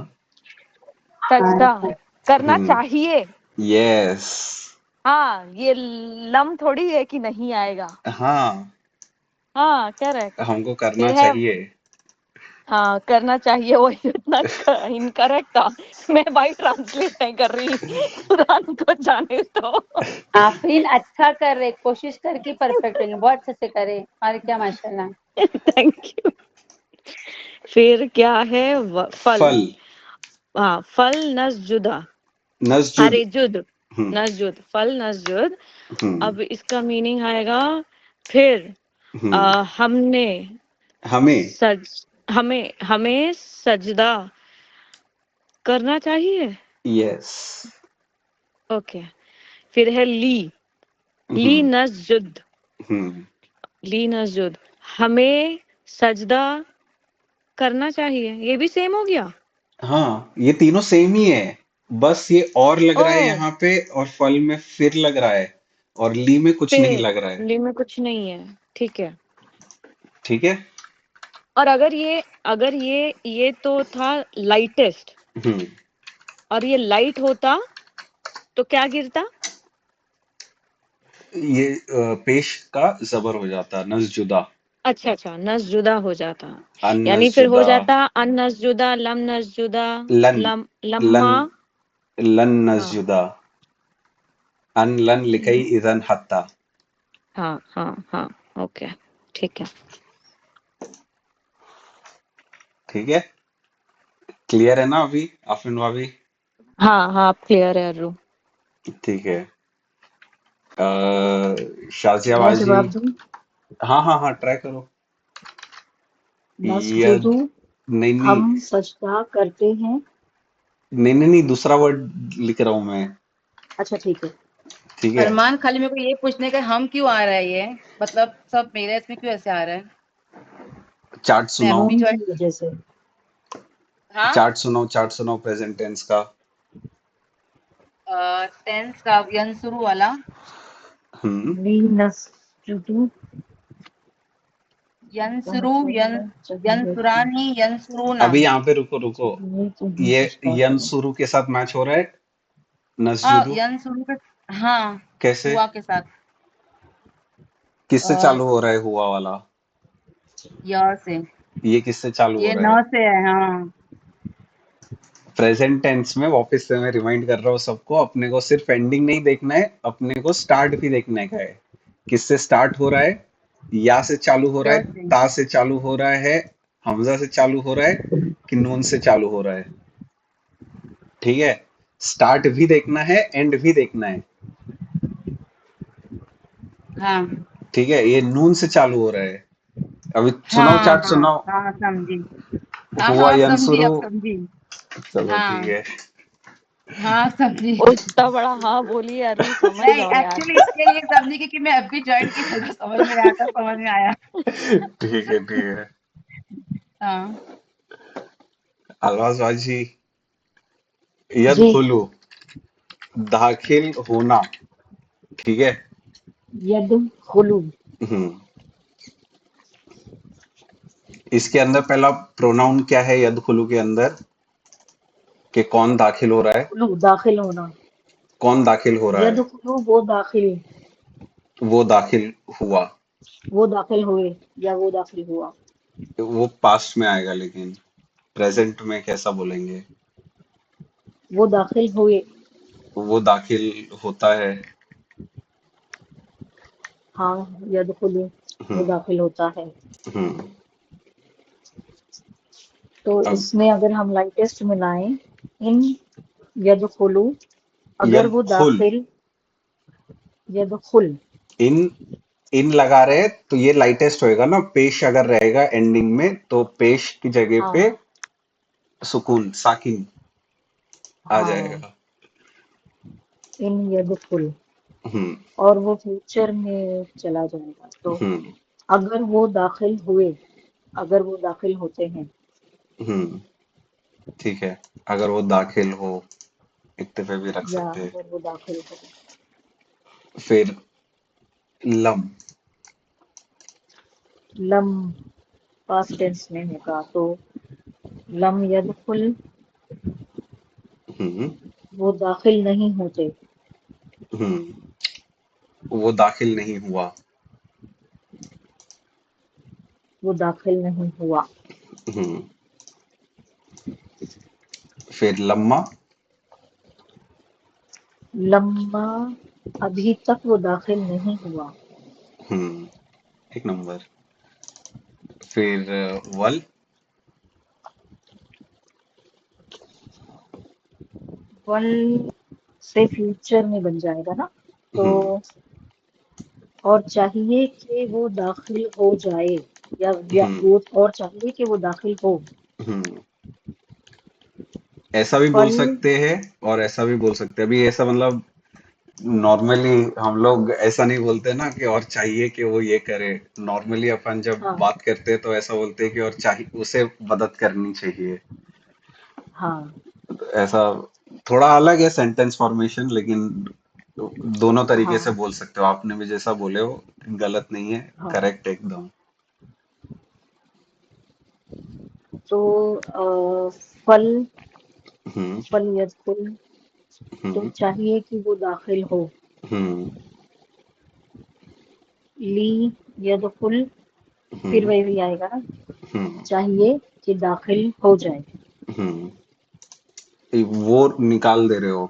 सजदा करना हम्म चाहिए। यस हाँ, ये लम थोड़ी है कि नहीं आएगा। हाँ, हाँ, करेक्ट। हमको करना फिर है। चाहिए। हाँ, करना चाहिए, वो इतना इनकरेक्ट था। मैं भाई ट्रांसलेट नहीं कर रही, कुरान को जाने दो। आफरीन अच्छा कर रहे, कोशिश करके परफेक्ट होंगे, बहुत अच्छे से करे। और क्या माशाल्लाह। Thank you. फिर क्या है? फल। फल हाँ, फल नस्जुदा। नस्जुद अरे जुद। हम्म नस्जुद, फल नस्जुद। हम्म अब इसका मीनिंग आएगा फिर। हम्म हमने हमें सज हमें सजदा करना चाहिए। Yes okay. फिर है ली हम्म नस्जुद। हम्म ली नस्जुद, हमें सजदा करना चाहिए। ये भी सेम हो गया। हाँ, ये तीनों सेम ही है, बस ये और लग ओ, रहा है यहाँ पे, और फल में फिर लग रहा है, और ली में कुछ नहीं फिर लग रहा है। ली में कुछ नहीं है। ठीक है। ठीक है। और अगर ये तो था लाइटेस्ट। हम्म और ये लाइट होता तो क्या गिरता? ये पेश का जबर हो जाता, नस्जुदा, अच्छा, नस्जुदा हो जाता। अन यानी फिर हो नस्जुदा, जाता अन नस्जुदा, लम नस्जुदा, लन लन लम्मा। लन हाँ नस्जुदा, अन लन लिखई इजन हत्ता। हाँ। ओके, ठीक है। ठीक है, क्लियर है ना अभी आफरीन भाभी? हाँ, क्लियर है अरु। ठीक है। शाजिया मैं बाजी। जवाब दूं? हाँ ट्राई करो। यद नस्जुदु, नहीं नहीं हम सजदा करते हैं। नहीं, दूसरा वर्ड लिख रहा हूँ मैं। अच्छा ठीक है। ठीक है, अरमान, खाली मेरे को ये पूछने का, हम क्यों आ रहा है ये, मतलब सब मेरे इसमें क्यों ऐसे आ रहा है? चार्ट मैं सुनाओ, अभी नून की ज्वाइन। वजह से। हाँ। चार्ट सुनाओ प्रेजेंट टेंस का। टेंस का यंसुरु वाला। हम्म ली नस्जुदु, यंसुरु करना चाहिए। यंसुरानी यंसुरूना। अभी यहाँ पे रुको, ये तो हम ये सजदा यन करें। शुरू के साथ मैच हो रहा है, हाँ, नस्जुदू यंसुरु के। हाँ। कैसे, हुआ के साथ। किससे अ, चालू हो रहा है हुआ वाला? य से। ये किससे चालू हो ये रहा है? न से है, हाँ। प्रेजेंट टेंस में वापस से मैं रिमाइंड कर रहा हूँ सबको, अपने को सिर्फ एंडिंग नहीं देखना है, अपने को स्टार्ट भी देखने का है। किससे स्टार्ट हो रहा है? या से चालू हो रहा है, य से। ता से चालू हो रहा है, हमजा से चालू हो रहा है, कि नून से चालू हो रहा है। ठीक है, स्टार्ट भी देखना है, एंड भी देखना है। हाँ ठीक है, ये नून से चालू हो रहा है। अभी सुनाओ, हाँ चार्ट हाँ सुनाओ। हाँ, समझी। हाँ हुआ हाँ, समझी, यंसुरु, अब समझी। चलो ठीक हाँ है। हाँ, समझी। उतना बड़ा हाँ बोलिए अरु, समझ नहीं, जाओ यार। एक्चुअली इसके लिए समझी क्योंकि मैं अभी ज्वाइन की, मेरे को समझ में आया था, समझ में आया। ठीक है। हाँ। अलवाज बाजी, जी। यदखुलु, दाखिल होना। ठीक है। यदखुलु, हम्म इसके अंदर पहला प्रोनाउन क्या है यदखुलु के अंदर, कि कौन दाखिल हो रहा है? खुलू दाखिल होना। कौन दाखिल हो रहा है? यदखुलु वो दाखिल। वो दाखिल हुआ। वो दाखिल हुए या वो दाखिल हुआ। वो पास्ट में आएगा, लेकिन प्रेजेंट में कैसा बोलेंगे? वो दाखिल हुए। वो दाखिल होता है। हाँ, यदखुलु वो हम्म दाखिल होता है। हम्म तो अब इसमें अगर हम लाइटेस्ट मिलाएं, इन यदखुलु, अगर वो यदखुल, दाखिल, यदखुल, इन इन लगा रहे हैं तो ये लाइटेस्ट होएगा ना। पेश अगर रहेगा एंडिंग में तो पेश की जगह पे हाँ सुकून साकिन आ हाँ, जाएगा। इन यदखुल, हम्म और वो फ्यूचर में चला जाएगा। तो हम्म अगर वो दाखिल हुए, अगर वो दाखिल होते हैं, हम्म ठीक है। अगर वो दाखिल हो, इक्तफे भी रख या सकते हैं। अगर वो दाखिल हो। फिर लम। लम पास्ट टेंस में होगा, तो लम यदखुल, हम्म वो दाखिल नहीं होते। वो दाखिल नहीं हुआ। वो दाखिल नहीं हुआ। हम्म फिर लम्मा। लम्मा, अभी तक वो दाखिल नहीं हुआ। हम्म एक नंबर। फिर वल। वल से फ्यूचर में बन जाएगा ना। तो हम्म और चाहिए कि वो दाखिल हो जाए, या हम्म वो और चाहिए कि वो दाखिल हो। हम्म ऐसा भी बोल फल, सकते हैं और ऐसा भी बोल सकते हैं। अभी ऐसा मतलब नॉर्मली हम लोग ऐसा नहीं बोलते ना कि और चाहिए कि वो ये करे। नॉर्मली अपन जब हाँ बात करते हैं तो ऐसा बोलते हैं कि और चाहिए, उसे मदद करनी चाहिए। हाँ तो ऐसा थोड़ा अलग है सेंटेंस फॉर्मेशन, लेकिन दोनों तरीके से हाँ बोल सकते हो। आपने भी जैसा बोले हो गलत नहीं है, हाँ। करेक्ट एकदम। तो फल, हम्म फल यदखुल, तो हम्म चाहिए कि वो दाखिल हो। हम्म ली यदखुल, फिर हम्म वही भी आएगा ना, हम्म चाहिए कि दाखिल हो जाए। हम्म वो निकाल दे रहे हो।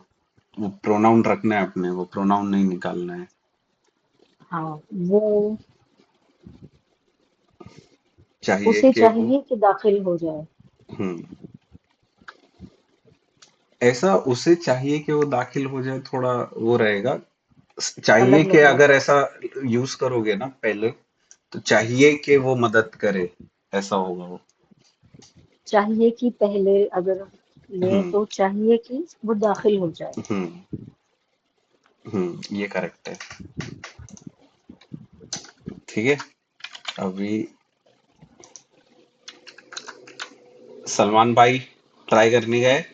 वो प्रोनाउन रखना है अपने, वो प्रोनाउन नहीं निकालना है। हाँ, वो चाहिए उसे कि वो। चाहिए कि दाखिल हो जाए। हम्म ऐसा उसे चाहिए कि वो दाखिल हो जाए, थोड़ा वो रहेगा। चाहिए अलग कि लगेगा। अगर ऐसा यूज करोगे ना पहले, तो चाहिए कि वो मदद करे, ऐसा होगा वो। चाहिए कि पहले अगर ले हम्म तो चाहिए कि वो दाखिल हो जाए। हम्म ये करेक्ट है। ठीक है। अभी सलमान भाई ट्राई करने गए।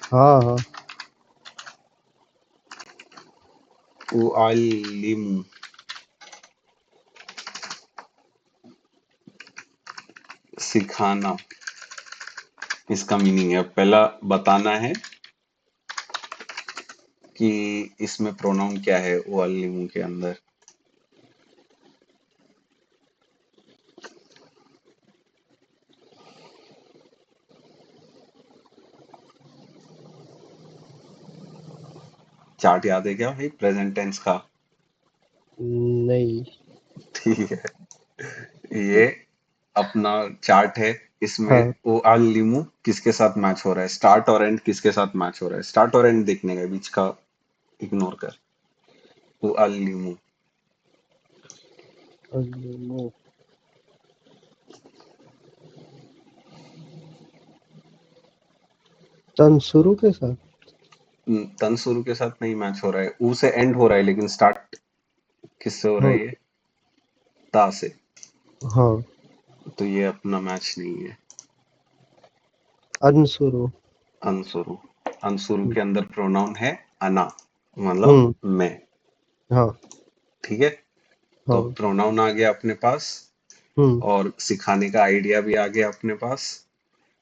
हाँ हाँ। उअल्लिमु, सिखाना। इसका मीनिंग है, पहला बताना है कि इसमें प्रोनाउन क्या है उअल्लिमु के अंदर। चार्ट याद है क्या भाई प्रेजेंट टेंस का? नहीं। ठीक है। ये अपना चार्ट है। इसमें हाँ। ओ आल लिमू किसके साथ मैच हो रहा है, स्टार्ट और एंड किसके साथ मैच हो रहा है। स्टार्ट और एंड देखने का, बीच का इग्नोर कर। ओ आल लिमू। अल्लीमु, तंसुरु के साथ। तन शुरू के साथ नहीं मैच हो रहा है, ऊ से एंड हो रहा है, लेकिन स्टार्ट किससे हो रहा हाँ है? ये ता से। हाँ। तो ये अपना मैच नहीं है। अनसुरु। अनसुरु। अनसुरु हम्म के अंदर प्रोनाउन है अना, मतलब हम्म, मैं। हाँ ठीक है। तो हाँ। प्रोनाउन आ गया अपने पास, हम्म और सिखाने का आइडिया भी आ गया अपने पास।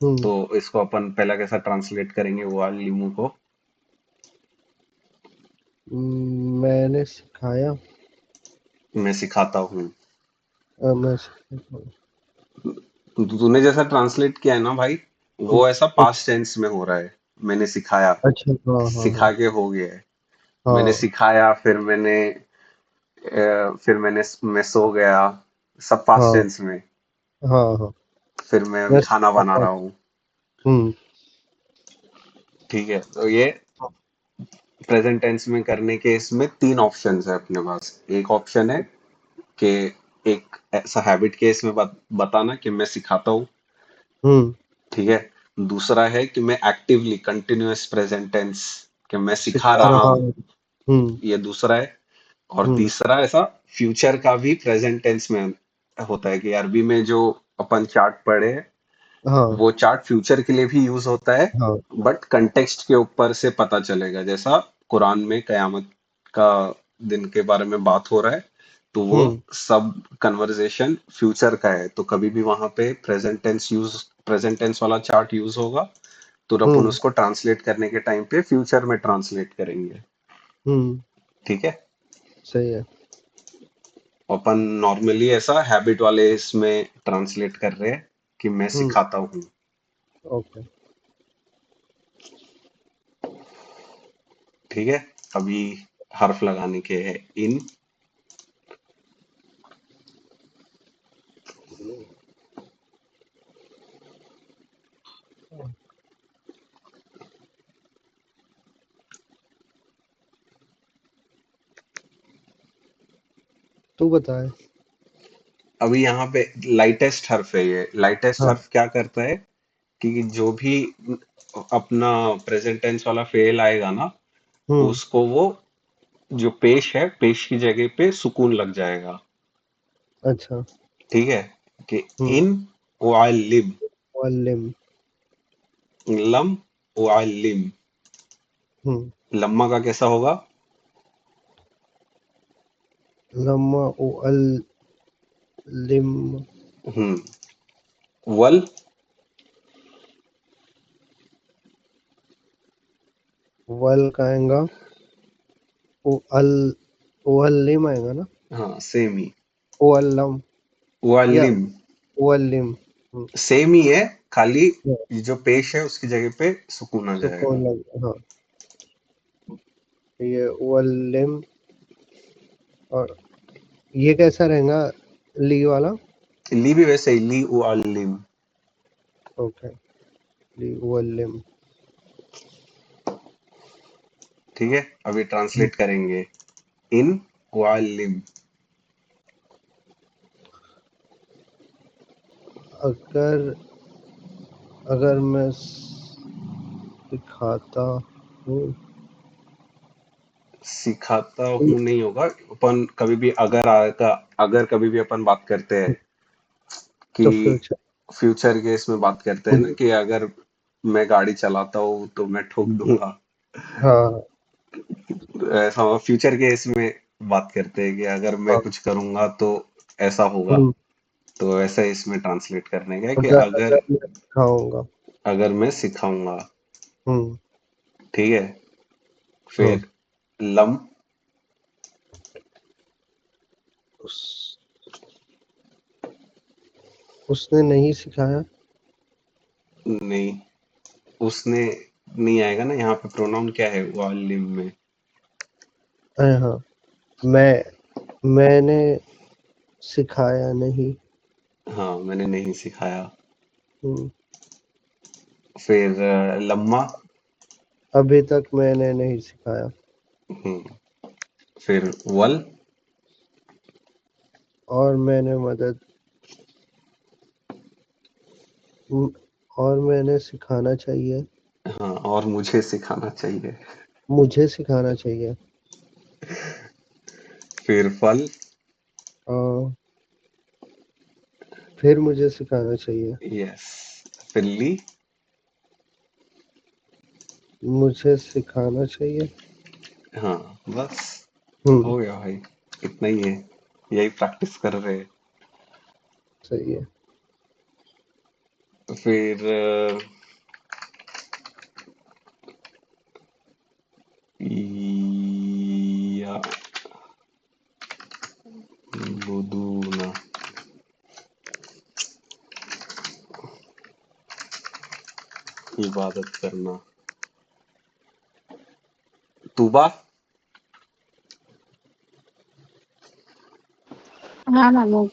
हम्म। तो इसको अपन पहला कैसा ट्रांसलेट करेंगे वो वाल लिमू को? मैंने सिखाया। मैं सिखाता हूँ। मैं सिखाता हूँ। तूने जैसा ट्रांसलेट किया है ना भाई, वो ऐसा पास्ट टेंस में हो रहा है। मैंने सिखाया, अच्छा, हाँ हाँ हाँ सिखा के हो गया है। मैंने हाँ सिखाया, मैं सो गया, सब पास्ट हाँ टेंस में। हाँ हाँ। फिर मैं अभी मैं खाना बना सिखाता हूँ। रहा हूँ। हम्म। ठीक है, तो ये प्रेजेंट टेंस में करने के इसमें तीन ऑप्शंस है अपने पास। एक ऑप्शन है कि एक ऐसा हैबिट केस में बताना कि मैं सिखाता हूँ। हम्म। ठीक है। दूसरा है कि मैं एक्टिवली कंटिन्यूअस प्रेजेंट टेंस, कि मैं सिखा सिखा रहा रहा हूँ। हूँ। हम्म। ये दूसरा है। और हम्म। तीसरा ऐसा फ्यूचर का भी प्रेजेंट टेंस में होता है, कि अरबी में जो अपन चार्ट पढ़े हैं, हाँ वो चार्ट फ्यूचर के लिए भी यूज होता है। हाँ। बट कंटेक्स्ट के ऊपर से पता चलेगा, जैसा कुरान में कयामत का दिन के बारे में बात हो रहा है, तो वो हम्म। सब कन्वर्सेशन फ्यूचर का है, तो कभी भी वहां पे प्रेजेंट टेंस वाला चार्ट यूज होगा, तो अपन हम्म। उसको ट्रांसलेट करने के टाइम पे फ्यूचर में ट्रांसलेट करेंगे। हम्म। ठीक है। सही है। अपन नॉर्मली ऐसा हैबिट वाले इसमें ट्रांसलेट कर रहे हैं कि मैं हम्म। सिखाता हूँ। ओके। ठीक है। अभी हर्फ लगाने के हैं। इन, तू बताए। अभी यहाँ पे लाइटेस्ट हर्फ है। ये लाइटेस्ट हाँ। हर्फ क्या करता है कि जो भी अपना प्रेजेंट टेंस वाला फेल आएगा ना, हम्म। उसको वो जो पेश है, पेश की जगह पे सुकून लग जाएगा। अच्छा। ठीक है। कि हम्म। इन उअल्लिम, मुअल्लिम। लम उअल्लिम। हम्म। लम्मा का कैसा होगा? लम्मा उअल्लिम। हम्म। वल, वल का आएगा। उअल उअल्लिम आएगा ना। हाँ सेम ही। उअल्लम या उअल्लिम उअल्लिम। सेम ही है, खाली या, ये जो पेश है उसकी जगह पे सुकून आ जाएगा। सुकून लग, हाँ। ये उअल्लिम। और ये कैसा रहेगा? ली वाला। ली भी वैसे ही, ली उअल्लिम। ओके। ली उअल्लिम। ठीक है। अभी ट्रांसलेट करेंगे। इन उअल्लिम, अगर अगर मैं सिखाता हूँ। सिखाता हूँ नहीं होगा। अपन कभी भी अगर कभी भी अपन बात करते हैं कि तो फ्यूचर। फ्यूचर के इसमें बात करते हैं ना, कि अगर मैं गाड़ी चलाता हूँ तो मैं ठोक दूंगा, हाँ ऐसा फ्यूचर के इसमें बात करते हैं कि अगर मैं हाँ। कुछ करूंगा तो ऐसा होगा। हम्म। तो ऐसा इसमें ट्रांसलेट करने का है कि अगर अगर अगर मैं सिखाऊंगा। अगर मैं सिखाऊंगा। हम्म। ठीक है। हाँ। फिर लम, उस उसने नहीं सिखाया। नहीं, उसने नहीं आएगा ना, यहाँ पे प्रोनाउन क्या है वालिम में? हाँ। मैंने सिखाया नहीं। हाँ, मैंने नहीं सिखाया। हम्म। फिर लम्मा। अभी तक मैंने नहीं सिखाया। फिर वल। और मैंने मदद और मैंने सिखाना चाहिए। हाँ, और मुझे सिखाना चाहिए। मुझे सिखाना चाहिए। फिर फल। फिर मुझे सिखाना चाहिए। यस। फिर ली। मुझे सिखाना चाहिए। हाँ, बस हम्म। हो गया भाई, इतना ही है। यही प्रैक्टिस कर रहे हैं। सही है। फिर या याबुदूना, इबादत करना। तुबा, हाँ मामू।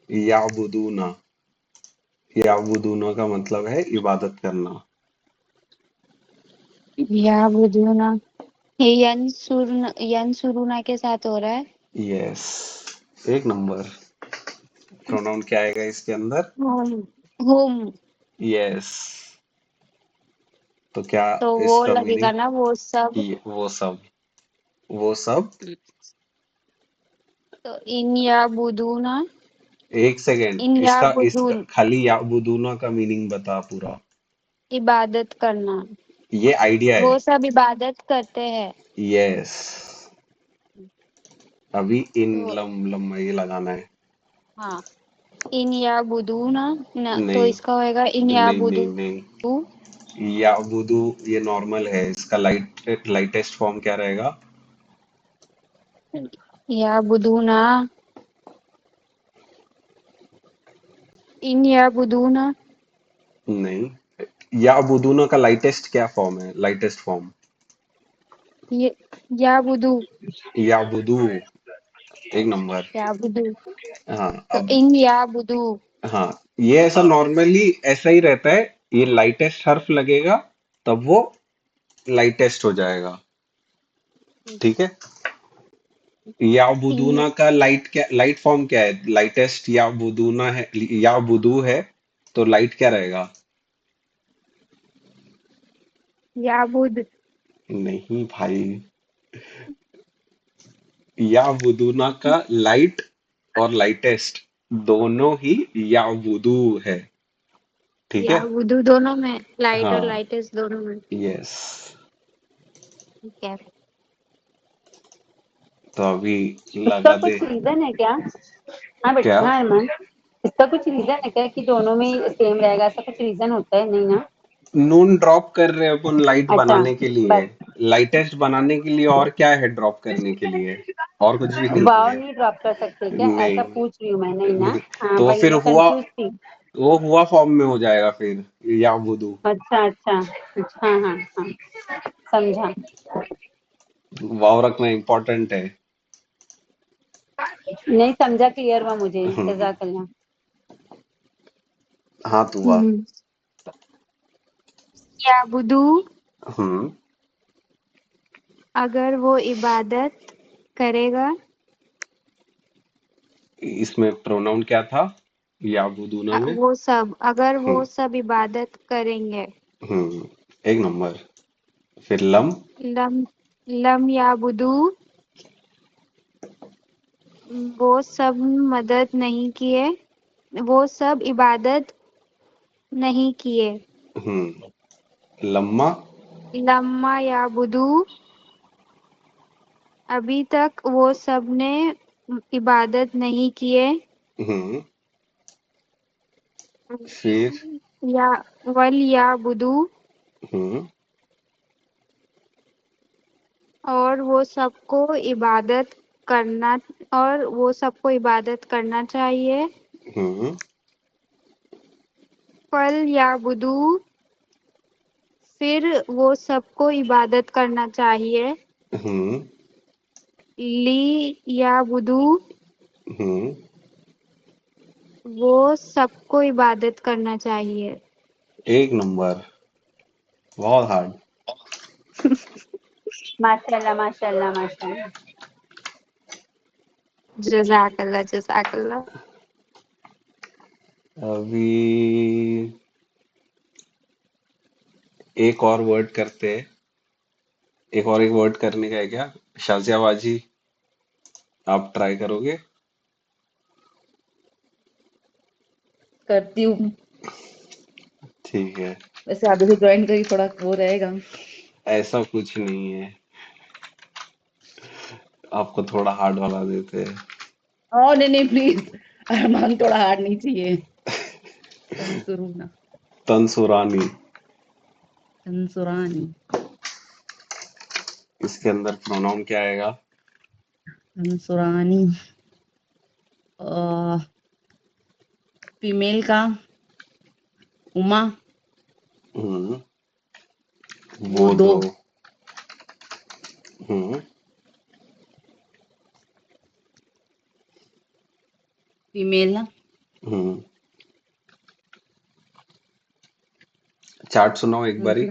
याबुदूना, याबुदूना का मतलब है इबादत करना। याबुदूना, ये यंसुरुना के साथ हो रहा है। यस, एक नंबर। प्रोनाउन क्या आएगा इसके अंदर? हुम। यस, तो क्या तो वो इसका लगेगा मीनिंग? ना, वो सब। वो सब, वो सब। तो इन याबुदूना, एक सेकेंड, इन इसका याबुदून, खाली याबुदूना का मीनिंग बता पूरा। इबादत करना। ये आइडिया वो है। सब इबादत करते हैं। यस, अभी इन तो लम लम ये लगाना है। हाँ, इन याबुदूना न, तो नहीं, इसका होएगा इन नहीं, याबुदू। नहीं, नहीं, याबुदू ये नॉर्मल है, इसका लाइटेस्ट फॉर्म क्या रहेगा? याबुदूना, इन याबुदूना, नहीं, याबुदूना का लाइटेस्ट क्या फॉर्म है? लाइटेस्ट फॉर्म ये याबुदू, याबुदू, एक नंबर। याबुदू। हाँ, तो अब इन याबुदू, हाँ, ये ऐसा नॉर्मली ऐसा ही रहता है। ये लाइटेस्ट हर्फ लगेगा तब वो लाइटेस्ट हो जाएगा। ठीक है। इन याबुदूना का लाइट फॉर्म क्या है? लाइटेस्ट याबुदूना है, याबुदू है, तो लाइट क्या रहेगा? याबुद, नहीं भाई, याबुदूना का लाइट और लाइटेस्ट दोनों ही याबुदू है। ठीक है। याबुदू दोनों में, लाइट और हाँ, लाइटेस्ट दोनों में। यस। ठीक है। तो अभी इसका लगा दे। कुछ रीजन है क्या? हाँ क्या? बेटा, हाँ अरमान, इसका कुछ रीजन है क्या कि दोनों में सेम रहेगा? ऐसा कुछ रीजन होता है नहीं ना? नून ड्रॉप कर रहे हैं अपन लाइट अच्छा, बनाने के लिए। बस लाइटेस्ट बनाने के लिए और क्या है ड्रॉप करने के लिए? और कुछ भी नहीं वाव है। नहीं ड्रॉप कर सकते क्या? ऐसा नहीं, पूछ रही हूँ मैं, नहीं ना? नहीं। हाँ तो वही फिर मैं हुआ, कंफ्यूज थी। वो हुआ फॉर्म में हो जाएगा फिर याबुदू। अच्छा अच्छा अच्छा, हाँ हाँ हाँ, समझा। वाव रखना इम्पोर्टेंट है। नहीं समझा, क्लियर हुआ मुझे, हम्म, जज़ाकल्लाह। हाँ तू वाह। हम्म। याबुदू, हम्म, अगर वो इबादत करेगा, इसमें प्रोनाउन क्या था याबुदूना में? वो सब, अगर वो हम्म, सब इबादत करेंगे। हम्म, एक नंबर। फिर लम। लम लम याबुदू, वो सब मदद नहीं किए, वो सब इबादत नहीं किए। लम्मा। लम्मा याबुदू, अभी तक वो सब ने इबादत नहीं किए। हम्म, फिर या वल याबुदू, हम्म, और वो सबको इबादत करना, और वो सबको इबादत करना चाहिए। हम्म, फल याबुदू, फिर वो सबको इबादत करना चाहिए। हम्म, ली याबुदू, हम्म, वो सबको इबादत करना चाहिए। एक नंबर। बहुत हार्ड। माशाल्लाह माशाल्लाह माशाल्लाह। जज़ाकल्लाह जज़ाकल्लाह। अभी एक और वर्ड करते हैं। एक वर्ड करने का है क्या? शाजिया बाजी, आप ट्राई करोगे? करती हूँ। ठीक है। वैसे आधे से ज्वाइन करी, थोड़ा वो रहेगा। ऐसा कुछ नहीं है, आपको थोड़ा हार्ड वाला देते हैं। ओ नहीं नहीं प्लीज, अरमान थोड़ा हार्ड नहीं चाहिए। तंसुरूना, तंसुरानी, तंसुरानी, इसके अंदर प्रोनाउन क्या आएगा? तंसुरानी, फीमेल का उमा, हम्म, वो वो दो, दो। हम्म, फीमेल ना, हम्म। चार्ट सुनाओ एक बारी।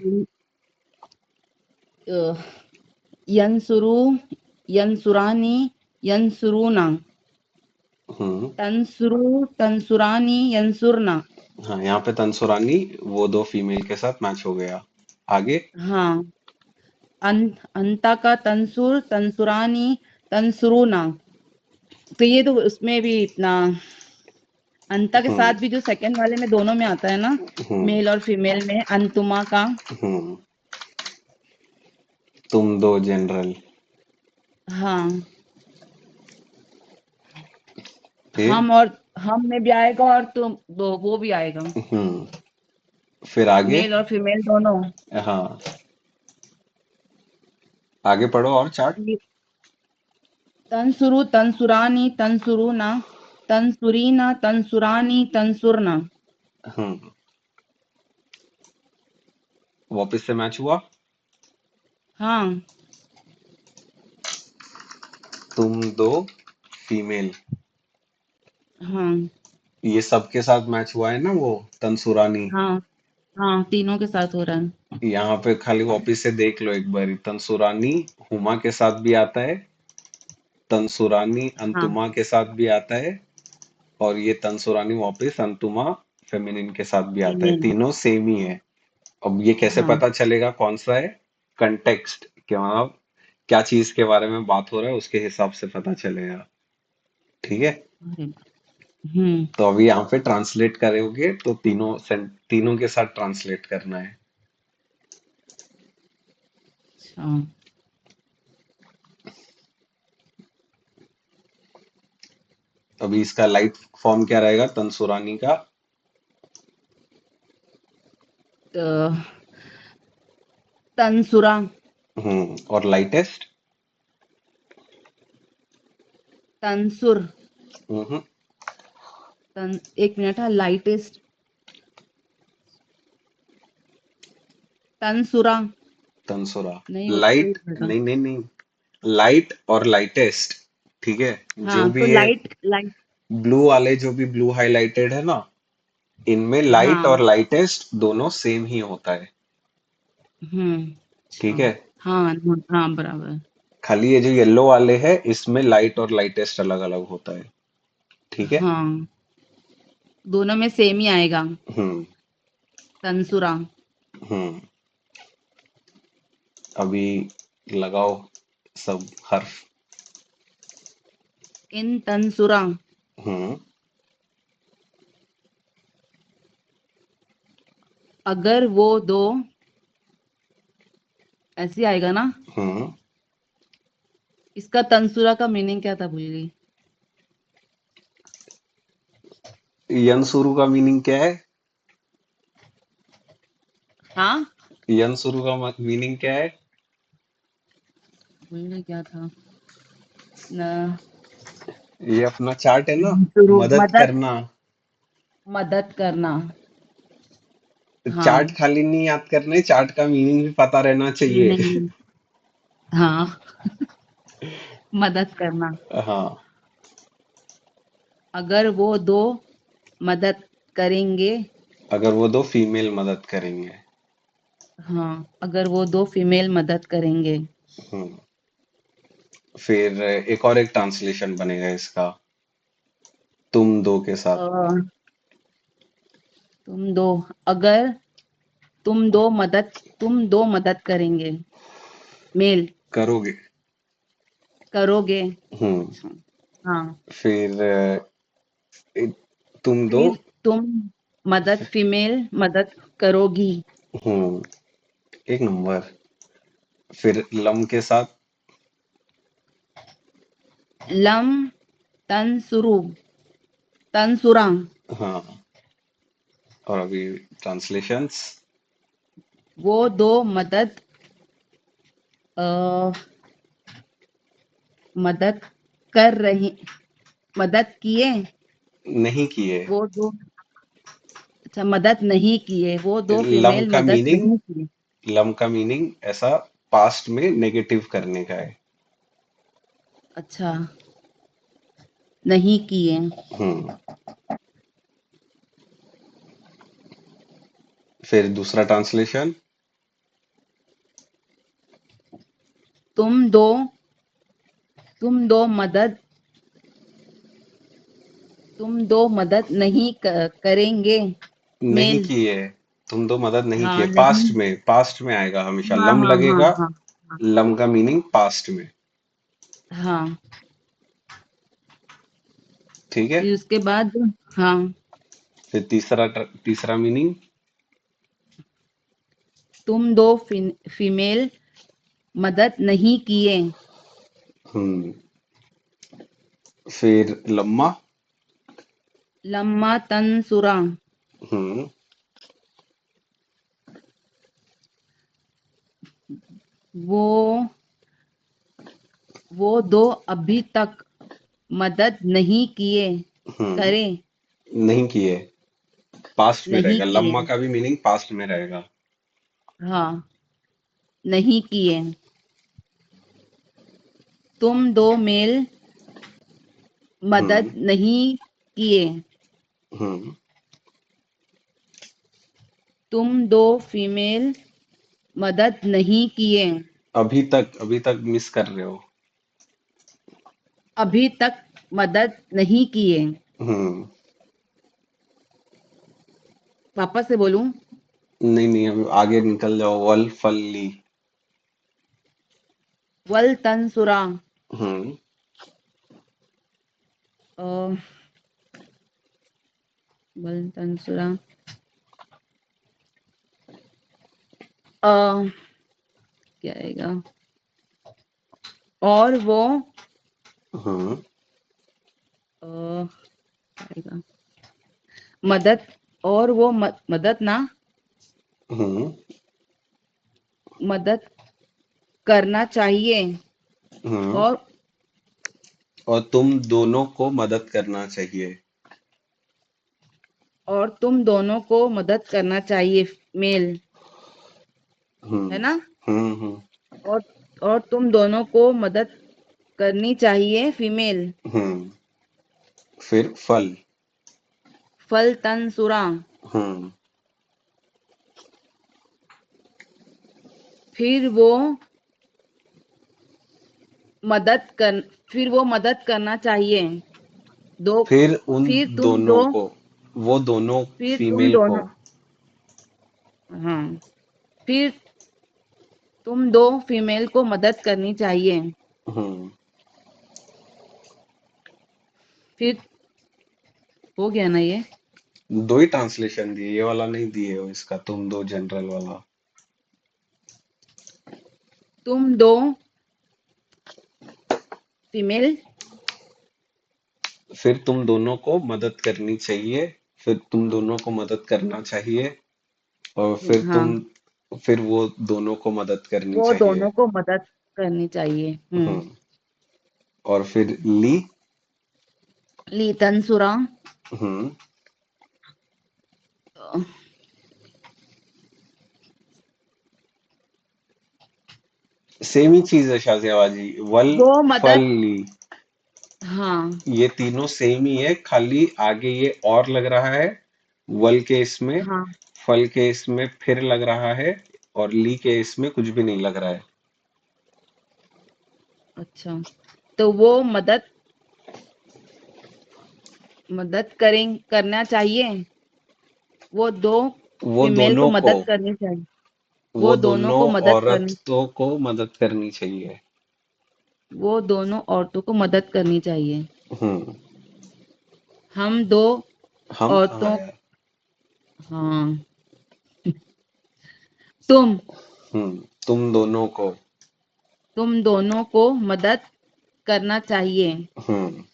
यंसुरु, यंसुरानी, यंसुरुना, हम्म। तंसुरु, तंसुरानी, यंसुरना। हाँ, यहाँ पे तंसुरानी वो दो फीमेल के साथ मैच हो गया। आगे। हाँ, अंता का तंसुर, तंसुरानी, तंसुरुना। तो ये तो उसमें भी इतना अंता के हम्म, साथ भी जो सेकंड वाले में दोनों में आता है ना, हम्म, मेल और फीमेल में, अंतुमा का। हम्म। तुम दो जनरल। हाँ, फिर। हम में भी आएगा और तुम दो वो भी आएगा, हम्म। फिर आगे। मेल और फीमेल दोनों। हाँ, आगे पढ़ो और चार्ट। तंसुरु, तंसुरानी, तंसुरुना, तंसुरीना, तंसुरानी, तंसुरना। हम्म। वापस से मैच हुआ। हाँ, तुम दो फीमेल। हाँ, ये सबके साथ मैच हुआ है ना, वो तंसुरानी। हाँ, हाँ, तीनों के साथ हो रहा है। यहाँ पे खाली वापस से देख लो एक बारी। तंसुरानी हुमा के साथ भी आता है, तंसुरानी हाँ, अंतुमा के साथ भी आता है, और ये तंसुरानी वापस अंतुमा फेमिनिन के साथ भी आता है। फीमेल। तीनों सेम ही है। अब ये कैसे हाँ, पता चलेगा कौन सा है? कंटेक्स्ट, क्या मतलब क्या चीज के बारे में बात हो रहा है, उसके हिसाब से पता चलेगा। ठीक है। अरे हम्म, तो अभी यहाँ पे ट्रांसलेट करोगे तो तीनों के साथ ट्रांसलेट करना है। अच्छा, अभी इसका लाइट फॉर्म क्या रहेगा तंसुरानी का? तो तंसुरा, और लाइटेस्ट? तंसुर, हम्म। एक मिनट, हाँ, लाइटेस्ट, तंसुरा। तंसुरा। नहीं, वो तो लाइट, वही रहेगा। नहीं नहीं नहीं, लाइट और लाइटेस्ट। ठीक है। जो हाँ, तो भी है लाइट, लाइट। ब्लू वाले, जो भी ब्लू हाईलाइटेड है ना, इनमें लाइट और हाँ, लाइटेस्ट दोनों सेम ही होता है। अच्छा, ठीक है। हाँ, हाँ, बराबर। खाली ये जो येलो वाले हैं इसमें लाइट और लाइटेस्ट अलग अलग होता है। ठीक है। हाँ, दोनों में सेम ही आएगा, हम्म, तंसुरा। हम्म। अभी लगाओ सब हर्फ। इन तंसुरा, हम्म, अगर वो दो, ऐसे ही आएगा ना। हम्म। इसका तंसुरा का मीनिंग क्या था, भूल गई। यंसुरु का मीनिंग क्या है? हाँ, यंसुरु का मीनिंग क्या है? भूल गई क्या था न। ये अपना चार्ट है ना, शुरू, मदद मदद, करना। मदद करना। चार्ट हाँ, खाली नहीं याद करना है, चार्ट का मीनिंग भी पता रहना चाहिए। मीनिंग, हाँ, मदद करना। हाँ। अगर वो दो मदद करेंगे। अगर वो दो फीमेल मदद करेंगे। हाँ, अगर वो दो फीमेल मदद करेंगे। हम्म। फिर एक और एक ट्रांसलेशन बनेगा इसका, तुम दो के अ, साथ। तुम दो, अगर तुम दो मदद करेंगे, मेल करोगे। करोगे। हम्म। अच्छा, हाँ, फिर एक- तुम दो। फिर तुम फीमेल मदद करोगी। हम्म। एक नंबर। फिर लम के साथ। लम तंसुरु, तंसुरा, हाँ। और अभी ट्रांसलेशंस। वो दो मदद, अ, मदद कर रही, मदद किए नहीं किए। वो दो, अच्छा मदद नहीं किए वो दो लम फीमेल का मदद मीनिंग, नहीं किए। लम का मीनिंग ऐसा पास्ट में नेगेटिव करने का है। अच्छा नहीं किए। हम्म। फिर दूसरा ट्रांसलेशन, तुम दो मदद नहीं करेंगे नहीं मेल। किए, तुम दो मदद नहीं हाँ किए, नहीं। पास्ट में आएगा हमेशा, हाँ लम हाँ हाँ लगेगा। हाँ हाँ लम का मीनिंग पास्ट में। हाँ। ठीक है। फिर उसके बाद हाँ, फिर तीसरा मीनिंग, तुम दो फीमेल मदद नहीं किए। हम्म। फिर लम्मा, लम्मा तनसुरा हम्म। वो दो अभी तक मदद नहीं किए हम्म। करे नहीं किए, पास्ट में नहीं रहेगा, किए। लम्मा का भी मीनिंग पास्ट में रहेगा। हाँ नहीं किए। तुम दो मेल मदद हम्म। नहीं किए। हम्म। तुम दो फीमेल मदद नहीं किए। अभी तक मिस कर रहे हो। अभी तक मदद नहीं किए। हम्म। वापस से बोलूं? नहीं नहीं, अभी आगे निकल जाओ। वल फल ली। वल तनसुरा हम्म। वल तनसुरा क्या आएगा? और वो हम्म। क्या आएगा? मदद, और वो मदद ना, हम्म। मदद करना चाहिए। हम्म। और और तुम दोनों को मदद करना चाहिए। तुम दोनों को मदद करना चाहिए मेल, है हम्म। ना? हम्म। और तुम दोनों को मदद करनी चाहिए फीमेल। हम्म। फिर फल। फल तनसुरा हम्म। फिर वो फिर वो मदद करना चाहिए। दो फिर उन फिर तुम दोनों दो को, वो दोनों फिर तुम फीमेल को। दोनों हाँ, फिर तुम दो फीमेल को मदद करनी चाहिए। हम्म। फिर हो गया ना ये? दो ही ट्रांसलेशन दिए, ये वाला नहीं दिए हो इसका, तुम दो जनरल वाला। तुम दो फीमेल फिर तुम दोनों को मदद करनी चाहिए, फिर तुम दोनों को मदद करना चाहिए, और हाँ, फिर वो दोनों को मदद करनी वो चाहिए। दोनों को मदद करनी चाहिए। हम्म। और फिर ली। ली तनसुरा हम्म। सेम ही चीज है शाजियाबाजी, वल वो फल मदद, ली, हाँ ये तीनों सेम ही है, खाली आगे ये और लग रहा है वल के इसमें, हाँ। फल के इसमें फिर लग रहा है, और ली के इसमें कुछ भी नहीं लग रहा है। अच्छा, तो वो करना चाहिए। वो दो वो फीमेल को दोनों को, मदद करनी चाहिए। वो वो दोनों दोनों को मदद करनी औरतों को मदद करनी चाहिए। वो दोनों औरतों को मदद करनी चाहिए। हम्म। हम दो हम कहाँ औरतों, है? हाँ, तुम तुम दोनों को मदद करना चाहिए। हम्म।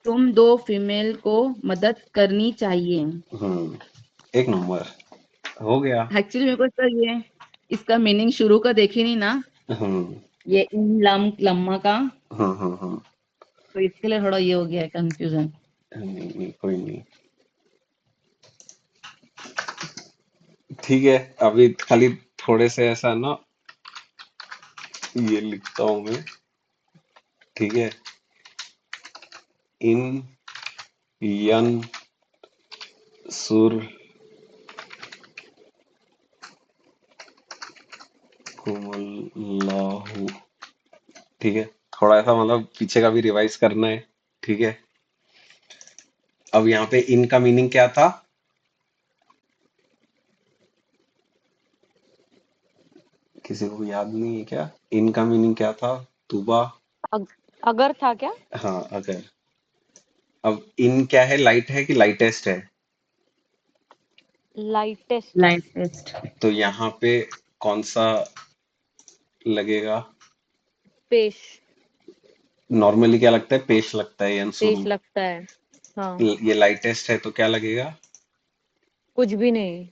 तुम दो फीमेल को मदद करनी चाहिए। हम्म। एक नंबर, हो गया। एक्चुअली मेरे को इसका मीनिंग शुरू का देखी नहीं ना, हम्म। ये इन लम लम्मा का। हम्म। तो इसके लिए थोड़ा ये हो गया है कंफ्यूजन। नहीं नहीं कोई नहीं। ठीक है, अभी खाली थोड़े से ऐसा ना ये लिखता हूं मैं। ठीक है, इन यन सुर कुमुल्लाहु। ठीक है, थोड़ा ऐसा मतलब पीछे का भी रिवाइज करना है। ठीक है, अब यहाँ पे इन का मीनिंग क्या था? किसी को याद नहीं है क्या? इन का मीनिंग क्या था? तुबा। अगर था क्या? हाँ, अगर। अब इन क्या है? लाइट है कि लाइटेस्ट है? लाइटेस्ट। लाइटेस्ट। तो यहाँ पे कौन सा लगेगा? पेश। नॉर्मली क्या लगता है? पेश लगता है, यन पेश शुरू। लगता है। हाँ, ये लाइटेस्ट है तो क्या लगेगा? कुछ भी नहीं।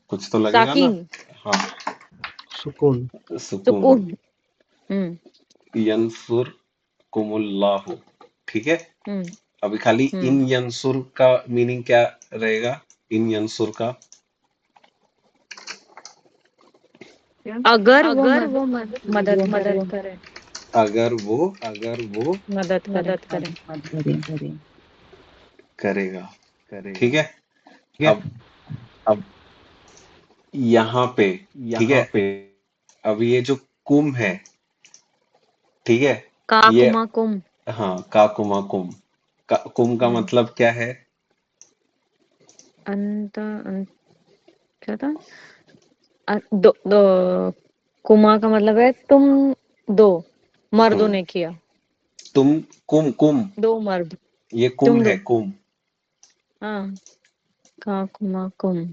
कुछ तो लगेगा ना। साकीन। हाँ, सुकून। सुकून। सुकून। हम्म यंसुर कुमुल्लाहु। ठीक है, हम्म अभी खाली हम्म इन यंसुर का मीनिंग क्या रहेगा? इन यंसुर का अगर वो अगर वो मदद मदद करे। करे। अगर वो मदद करे। मदद करे मत करें। करेगा। ठीक है, अब यहाँ पे ठीक है, अब ये जो कुम है, ठीक है, ये काकुमा कुम। हाँ काकुमा कुम। कुम का हम्म मतलब क्या है? क्या था? दो दो। कुमा का मतलब है तुम दो मर्दों हम्म, ने किया। तुम कुम दो मर्द। ये कुम तुम है, दो। कुम। हाँ, काकुमा कुम।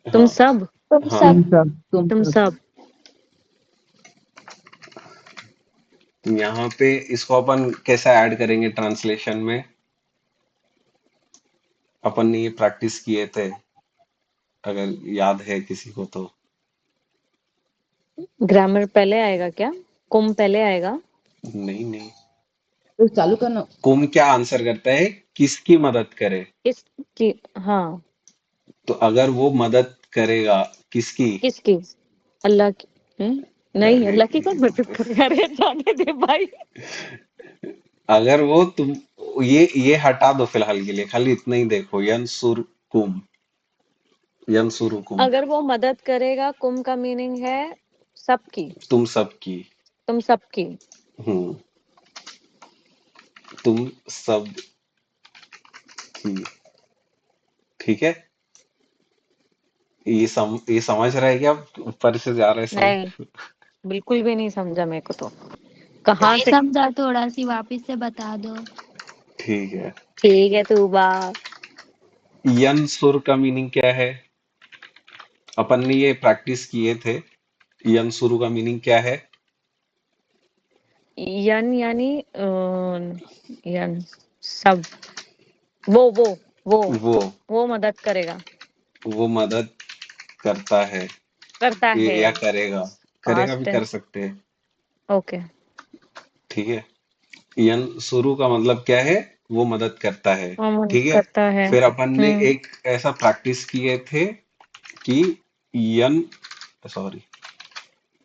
तुम हाँ सब। तुम हाँ, सब। तुम सब। यहाँ पे इसको अपन कैसा ऐड करेंगे ट्रांसलेशन में? अपन ने ये प्रैक्टिस किए थे, अगर याद है किसी को तो। ग्रामर पहले आएगा क्या? कुम पहले आएगा? नहीं नहीं, तो चालू करना। कुम क्या आंसर करता है? किसकी मदद करे। किसकी? हाँ, तो अगर वो मदद करेगा, किसकी? किसकी? अल्लाह की। नहीं, अरे, अल्लाह की कौन मदद करेगा? अरे जाने दे भाई। अगर वो तुम ये हटा दो फिलहाल के लिए, खाली इतना ही देखो, यंसुरकुम। यंसुरुकुम, अगर वो मदद करेगा, कुम का मीनिंग है सबकी। तुम सबकी। तुम सबकी। हम्म, तुम सब की। ठीक है, ये समझ रहा है क्या? ऊपर से जा रहा है सब। नहीं, बिल्कुल भी नहीं समझा मेरे को तो। कहाँ नहीं से? समझा, थोड़ा सी वापस से बता दो। ठीक है, ठीक है तू बा। यंसुर का मीनिंग क्या है? अपन ने ये प्रैक्टिस किए थे। यंसुरु का मीनिंग क्या है? यन यानी यन सब। वो वो वो वो वो मदद करेगा। वो मदद करता है। करता ये है। या करेगा। करेगा पास्ट भी कर टेंस। सकते हैं। ओके। ठीक है, यन शुरू का मतलब क्या है? वो मदद करता है। वो मदद ठीक है, करता है। फिर अपन ने एक ऐसा प्रैक्टिस किए थे कि यन सॉरी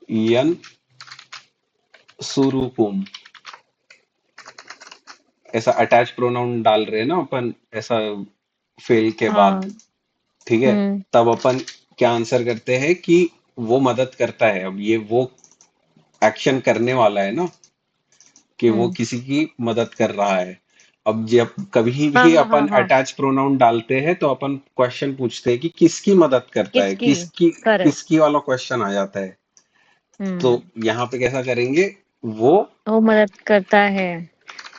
यन सुरुकुम, ऐसा अटैच प्रोनाउन डाल रहे हैं ना अपन, ऐसा फेल के बाद। हाँ। ठीक है, तब अपन क्या आंसर करते हैं कि वो मदद करता है। अब ये वो एक्शन करने वाला है ना, कि वो किसी की मदद कर रहा है। अब जब कभी हाँ भी हाँ हाँ अपन हाँ। अटैच प्रोनाउन डालते हैं तो अपन क्वेश्चन पूछते हैं कि किसकी मदद करता है, किसकी? किसकी करेक्ट। किसकी वाला क्वेश्चन आ जाता है। तो यहाँ पे कैसा करेंगे? वो वो मदद करता है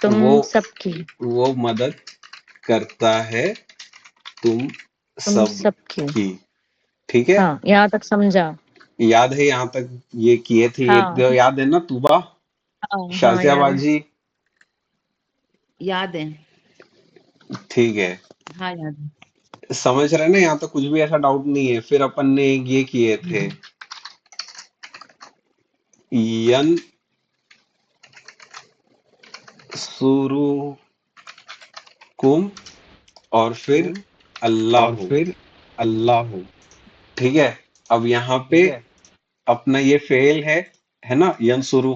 तुम वो सबकी। वो मदद करता है तुम तुम सब सबकी। की। ठीक है, हाँ, यहाँ तक समझा। याद है यहाँ तक? ये किए थे, ये हाँ तो याद है ना? तुबा, हाँ हाँ, याद है। शाजियाबाजी। याद है। ठीक है, हाँ याद है। समझ रहे हैं ना? यहाँ तो कुछ भी ऐसा डाउट नहीं है। फिर अपन ने ये किए थे, यन यंसुरुकुम और फिर अल्लाह। ठीक है। अब यहाँ पे अपना ये फेल है ना, यंसुरु।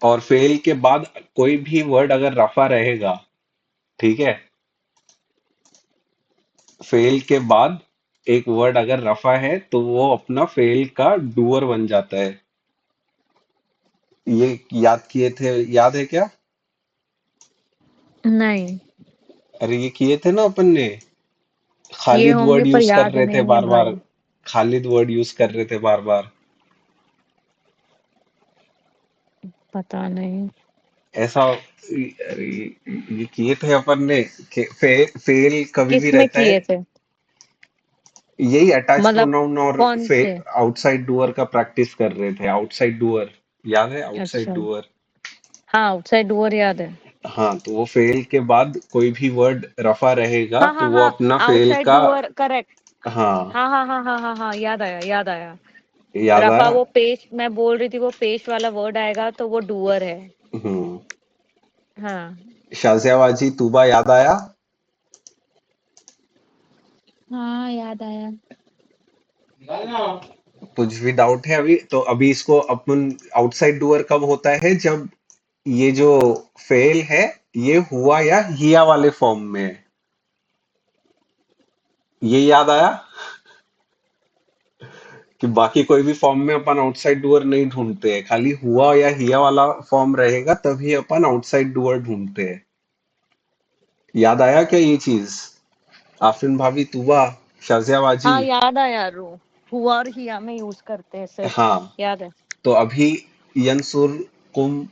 और फेल के बाद कोई भी वर्ड अगर रफा रहेगा, ठीक है, फेल के बाद एक वर्ड अगर रफा है तो वो अपना फेल का डूअर बन जाता है। ये याद किए थे, याद है क्या? नहीं, अरे ये किए थे ना अपन ने, ये खालिद होंगे वर्ड पर यूज कर याद रहे थे नहीं है बार बार। भाई। खालिद वर्ड यूज कर रहे थे बार बार। पता नहीं। ऐसा अरे ये किए थे अपन ने कि फेल कभी भी किसमें रहता है। किए थे? यही अटैच मतलब प्रोनाउन और कौन से? आउटसाइड डूअर का प्रैक्टिस कर रहे थे। आउटसाइड डूअर याद है? आउटसाइड अच्छा, डूअर। हाँ आउटसाइड डोर याद है। हाँ, तो वो फेल के बाद कोई भी वर्ड रफा रहेगा हाँ तो हाँ वो हाँ, अपना फेल आउटसाइड का। Door correct. हाँ, हाँ हाँ हाँ हाँ हाँ हाँ, याद आया याद आया। याद रफा, आया। वो पेश मैं बोल रही थी, वो पेश वाला वर्ड आएगा तो वो डूअर है। हम्म। हाँ शाजियाबाजी तूबा याद आया। हाँ याद आया। कुछ भी डाउट है अभी? तो अभी इसको अपन आउटसाइड डूअर कब होता है? जब ये जो फेल है ये हुआ या हिया वाले फॉर्म में है। ये याद आया कि बाकी कोई भी फॉर्म में अपन आउटसाइड डूअर नहीं ढूंढते हैं, खाली हुआ या हिया वाला फॉर्म रहेगा तभी अपन आउटसाइड डूअर ढूंढते हैं। याद आया क्या ये चीज? आफरीन भाभी, तूबा, शाजियाबाजी। हाँ, याद आया। रू हुआ और हिया में यूज करते हैं सिर्फ। हाँ, याद है। तो अभी यंसुरकुम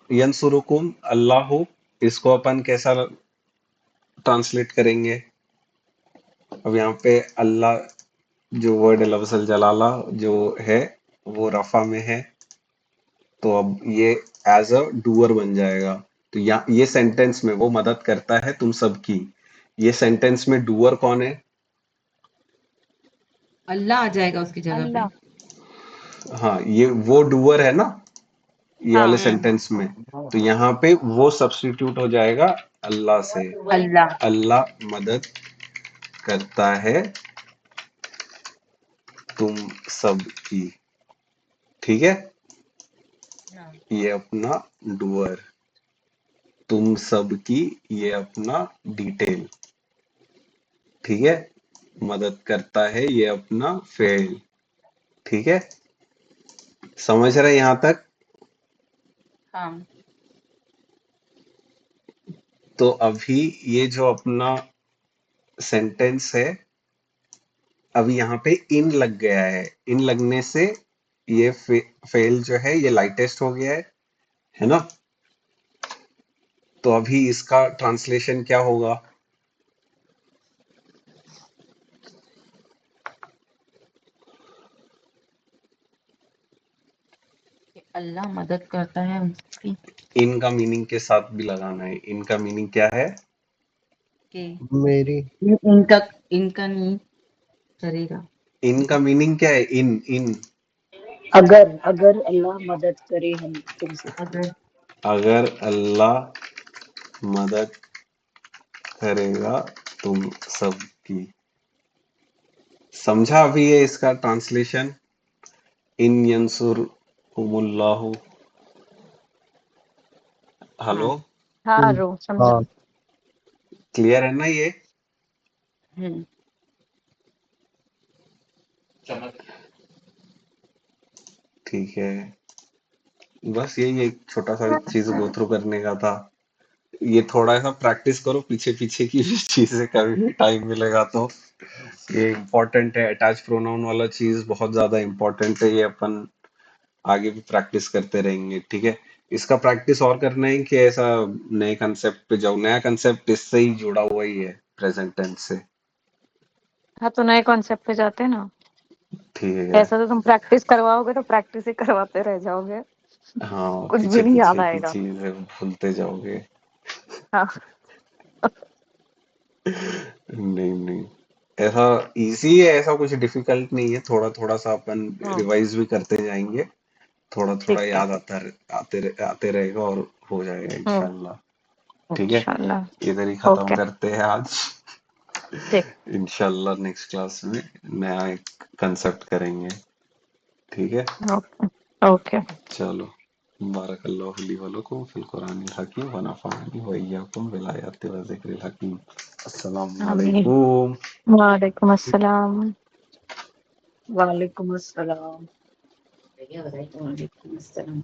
यंसुरुकुम अल्लाह, इसको अपन कैसा ट्रांसलेट करेंगे? अब यहाँ पे अल्लाह जो वर्ड है, लफ्ज़ुल जलाला जो है वो रफा में है, तो अब ये एज अ डूअर बन जाएगा। तो ये सेंटेंस में वो मदद करता है तुम सबकी। ये सेंटेंस में डूअर कौन है? अल्लाह आ जाएगा उसकी जगह पे। अल्लाह। हाँ, ये वो डूअर है ना ये वाले हाँ सेंटेंस में। तो यहाँ पे वो सब्स्टिट्यूट हो जाएगा अल्लाह से। अल्लाह। अल्लाह मदद करता है तुम सब की। ठीक है, हाँ। ये अपना डूअर, तुम सब की ये अपना डिटेल। ठीक है, मदद करता है ये अपना फेल। ठीक है, समझ रहे यहाँ तक? हाँ। तो अभी ये जो अपना सेंटेंस है, अभी यहाँ पे इन लग गया है। इन लगने से ये फेल जो है ये लाइटेस्ट हो गया है ना? तो अभी इसका ट्रांसलेशन क्या होगा? कि अल्लाह मदद करता है उसकी। इन का मीनिंग के साथ भी लगाना है। इन का मीनिंग क्या है? कि मेरी इनका इनका नहीं करेगा। इन का मीनिंग क्या है? इन इन अगर अगर अल्लाह मदद करे हम तुमसे। अगर अगर अल्लाह मदद करेगा तुम सबकी। समझा अभी ये इसका ट्रांसलेशन? इन यंसुरकुमुल्लाहु। हेलो, हाँ। हाँ, हम्म, रू समझा। हाँ क्लियर है ना ये? हम्म। ठीक है, बस यही एक छोटा सा चीज गो थ्रू करने का था। ये थोड़ा सा प्रैक्टिस करो पीछे पीछे की भी चीजें, कभी भी टाइम मिलेगा तो। ये इम्पोर्टेंट है, अटैच प्रोनाउन वाला चीज बहुत ज्यादा इम्पोर्टेंट है। ये अपन आगे भी प्रैक्टिस करते रहेंगे। ठीक है, इसका प्रैक्टिस और करना है कि ऐसा नए कंसेप्ट पे जाओ? नया कंसेप्ट इससे ही जुड़ा हुआ ही है, प्रेजेंट टेंस से। हाँ, तो नए कॉन्सेप्ट पे जाते हैं ना। ठीक है, ऐसा तो तुम प्रैक्टिस करवाओगे तो प्रैक्टिस ही करवाते रह जाओगे, हाँ, कुछ पीछे भी नहीं याद पीछे की आएगा। चीज है भूलते जाओगे। हाँ। नहीं नहीं, ऐसा इजी है, ऐसा कुछ डिफिकल्ट नहीं है। थोड़ा थोड़ा सा अपन हाँ, रिवाइज भी करते जाएंगे, थोड़ा थोड़ा ठीक है। याद आते रहेगा और हो जाएगा हम्म, इंशाल्लाह। ठीक है, इंशाल्लाह। इधर ही खत्म ओके करते हैं आज। ठीक। इंशाल्लाह नेक्स्ट क्लास में नया एक कंसेप्ट करेंगे। ठीक है, ओके ओके। चलो, बारकल्लाहु ली व लकुम फिल कुरानिल हकीम व नफ़अनी व इय्याकुम बिल आयाति व ज़िक्रिल हकीम। अस्सलामु आमीन। अलैकुम। वालेकुम अस्सलाम। वालेकुम अस्सलाम। वालेकुम अस्सलाम।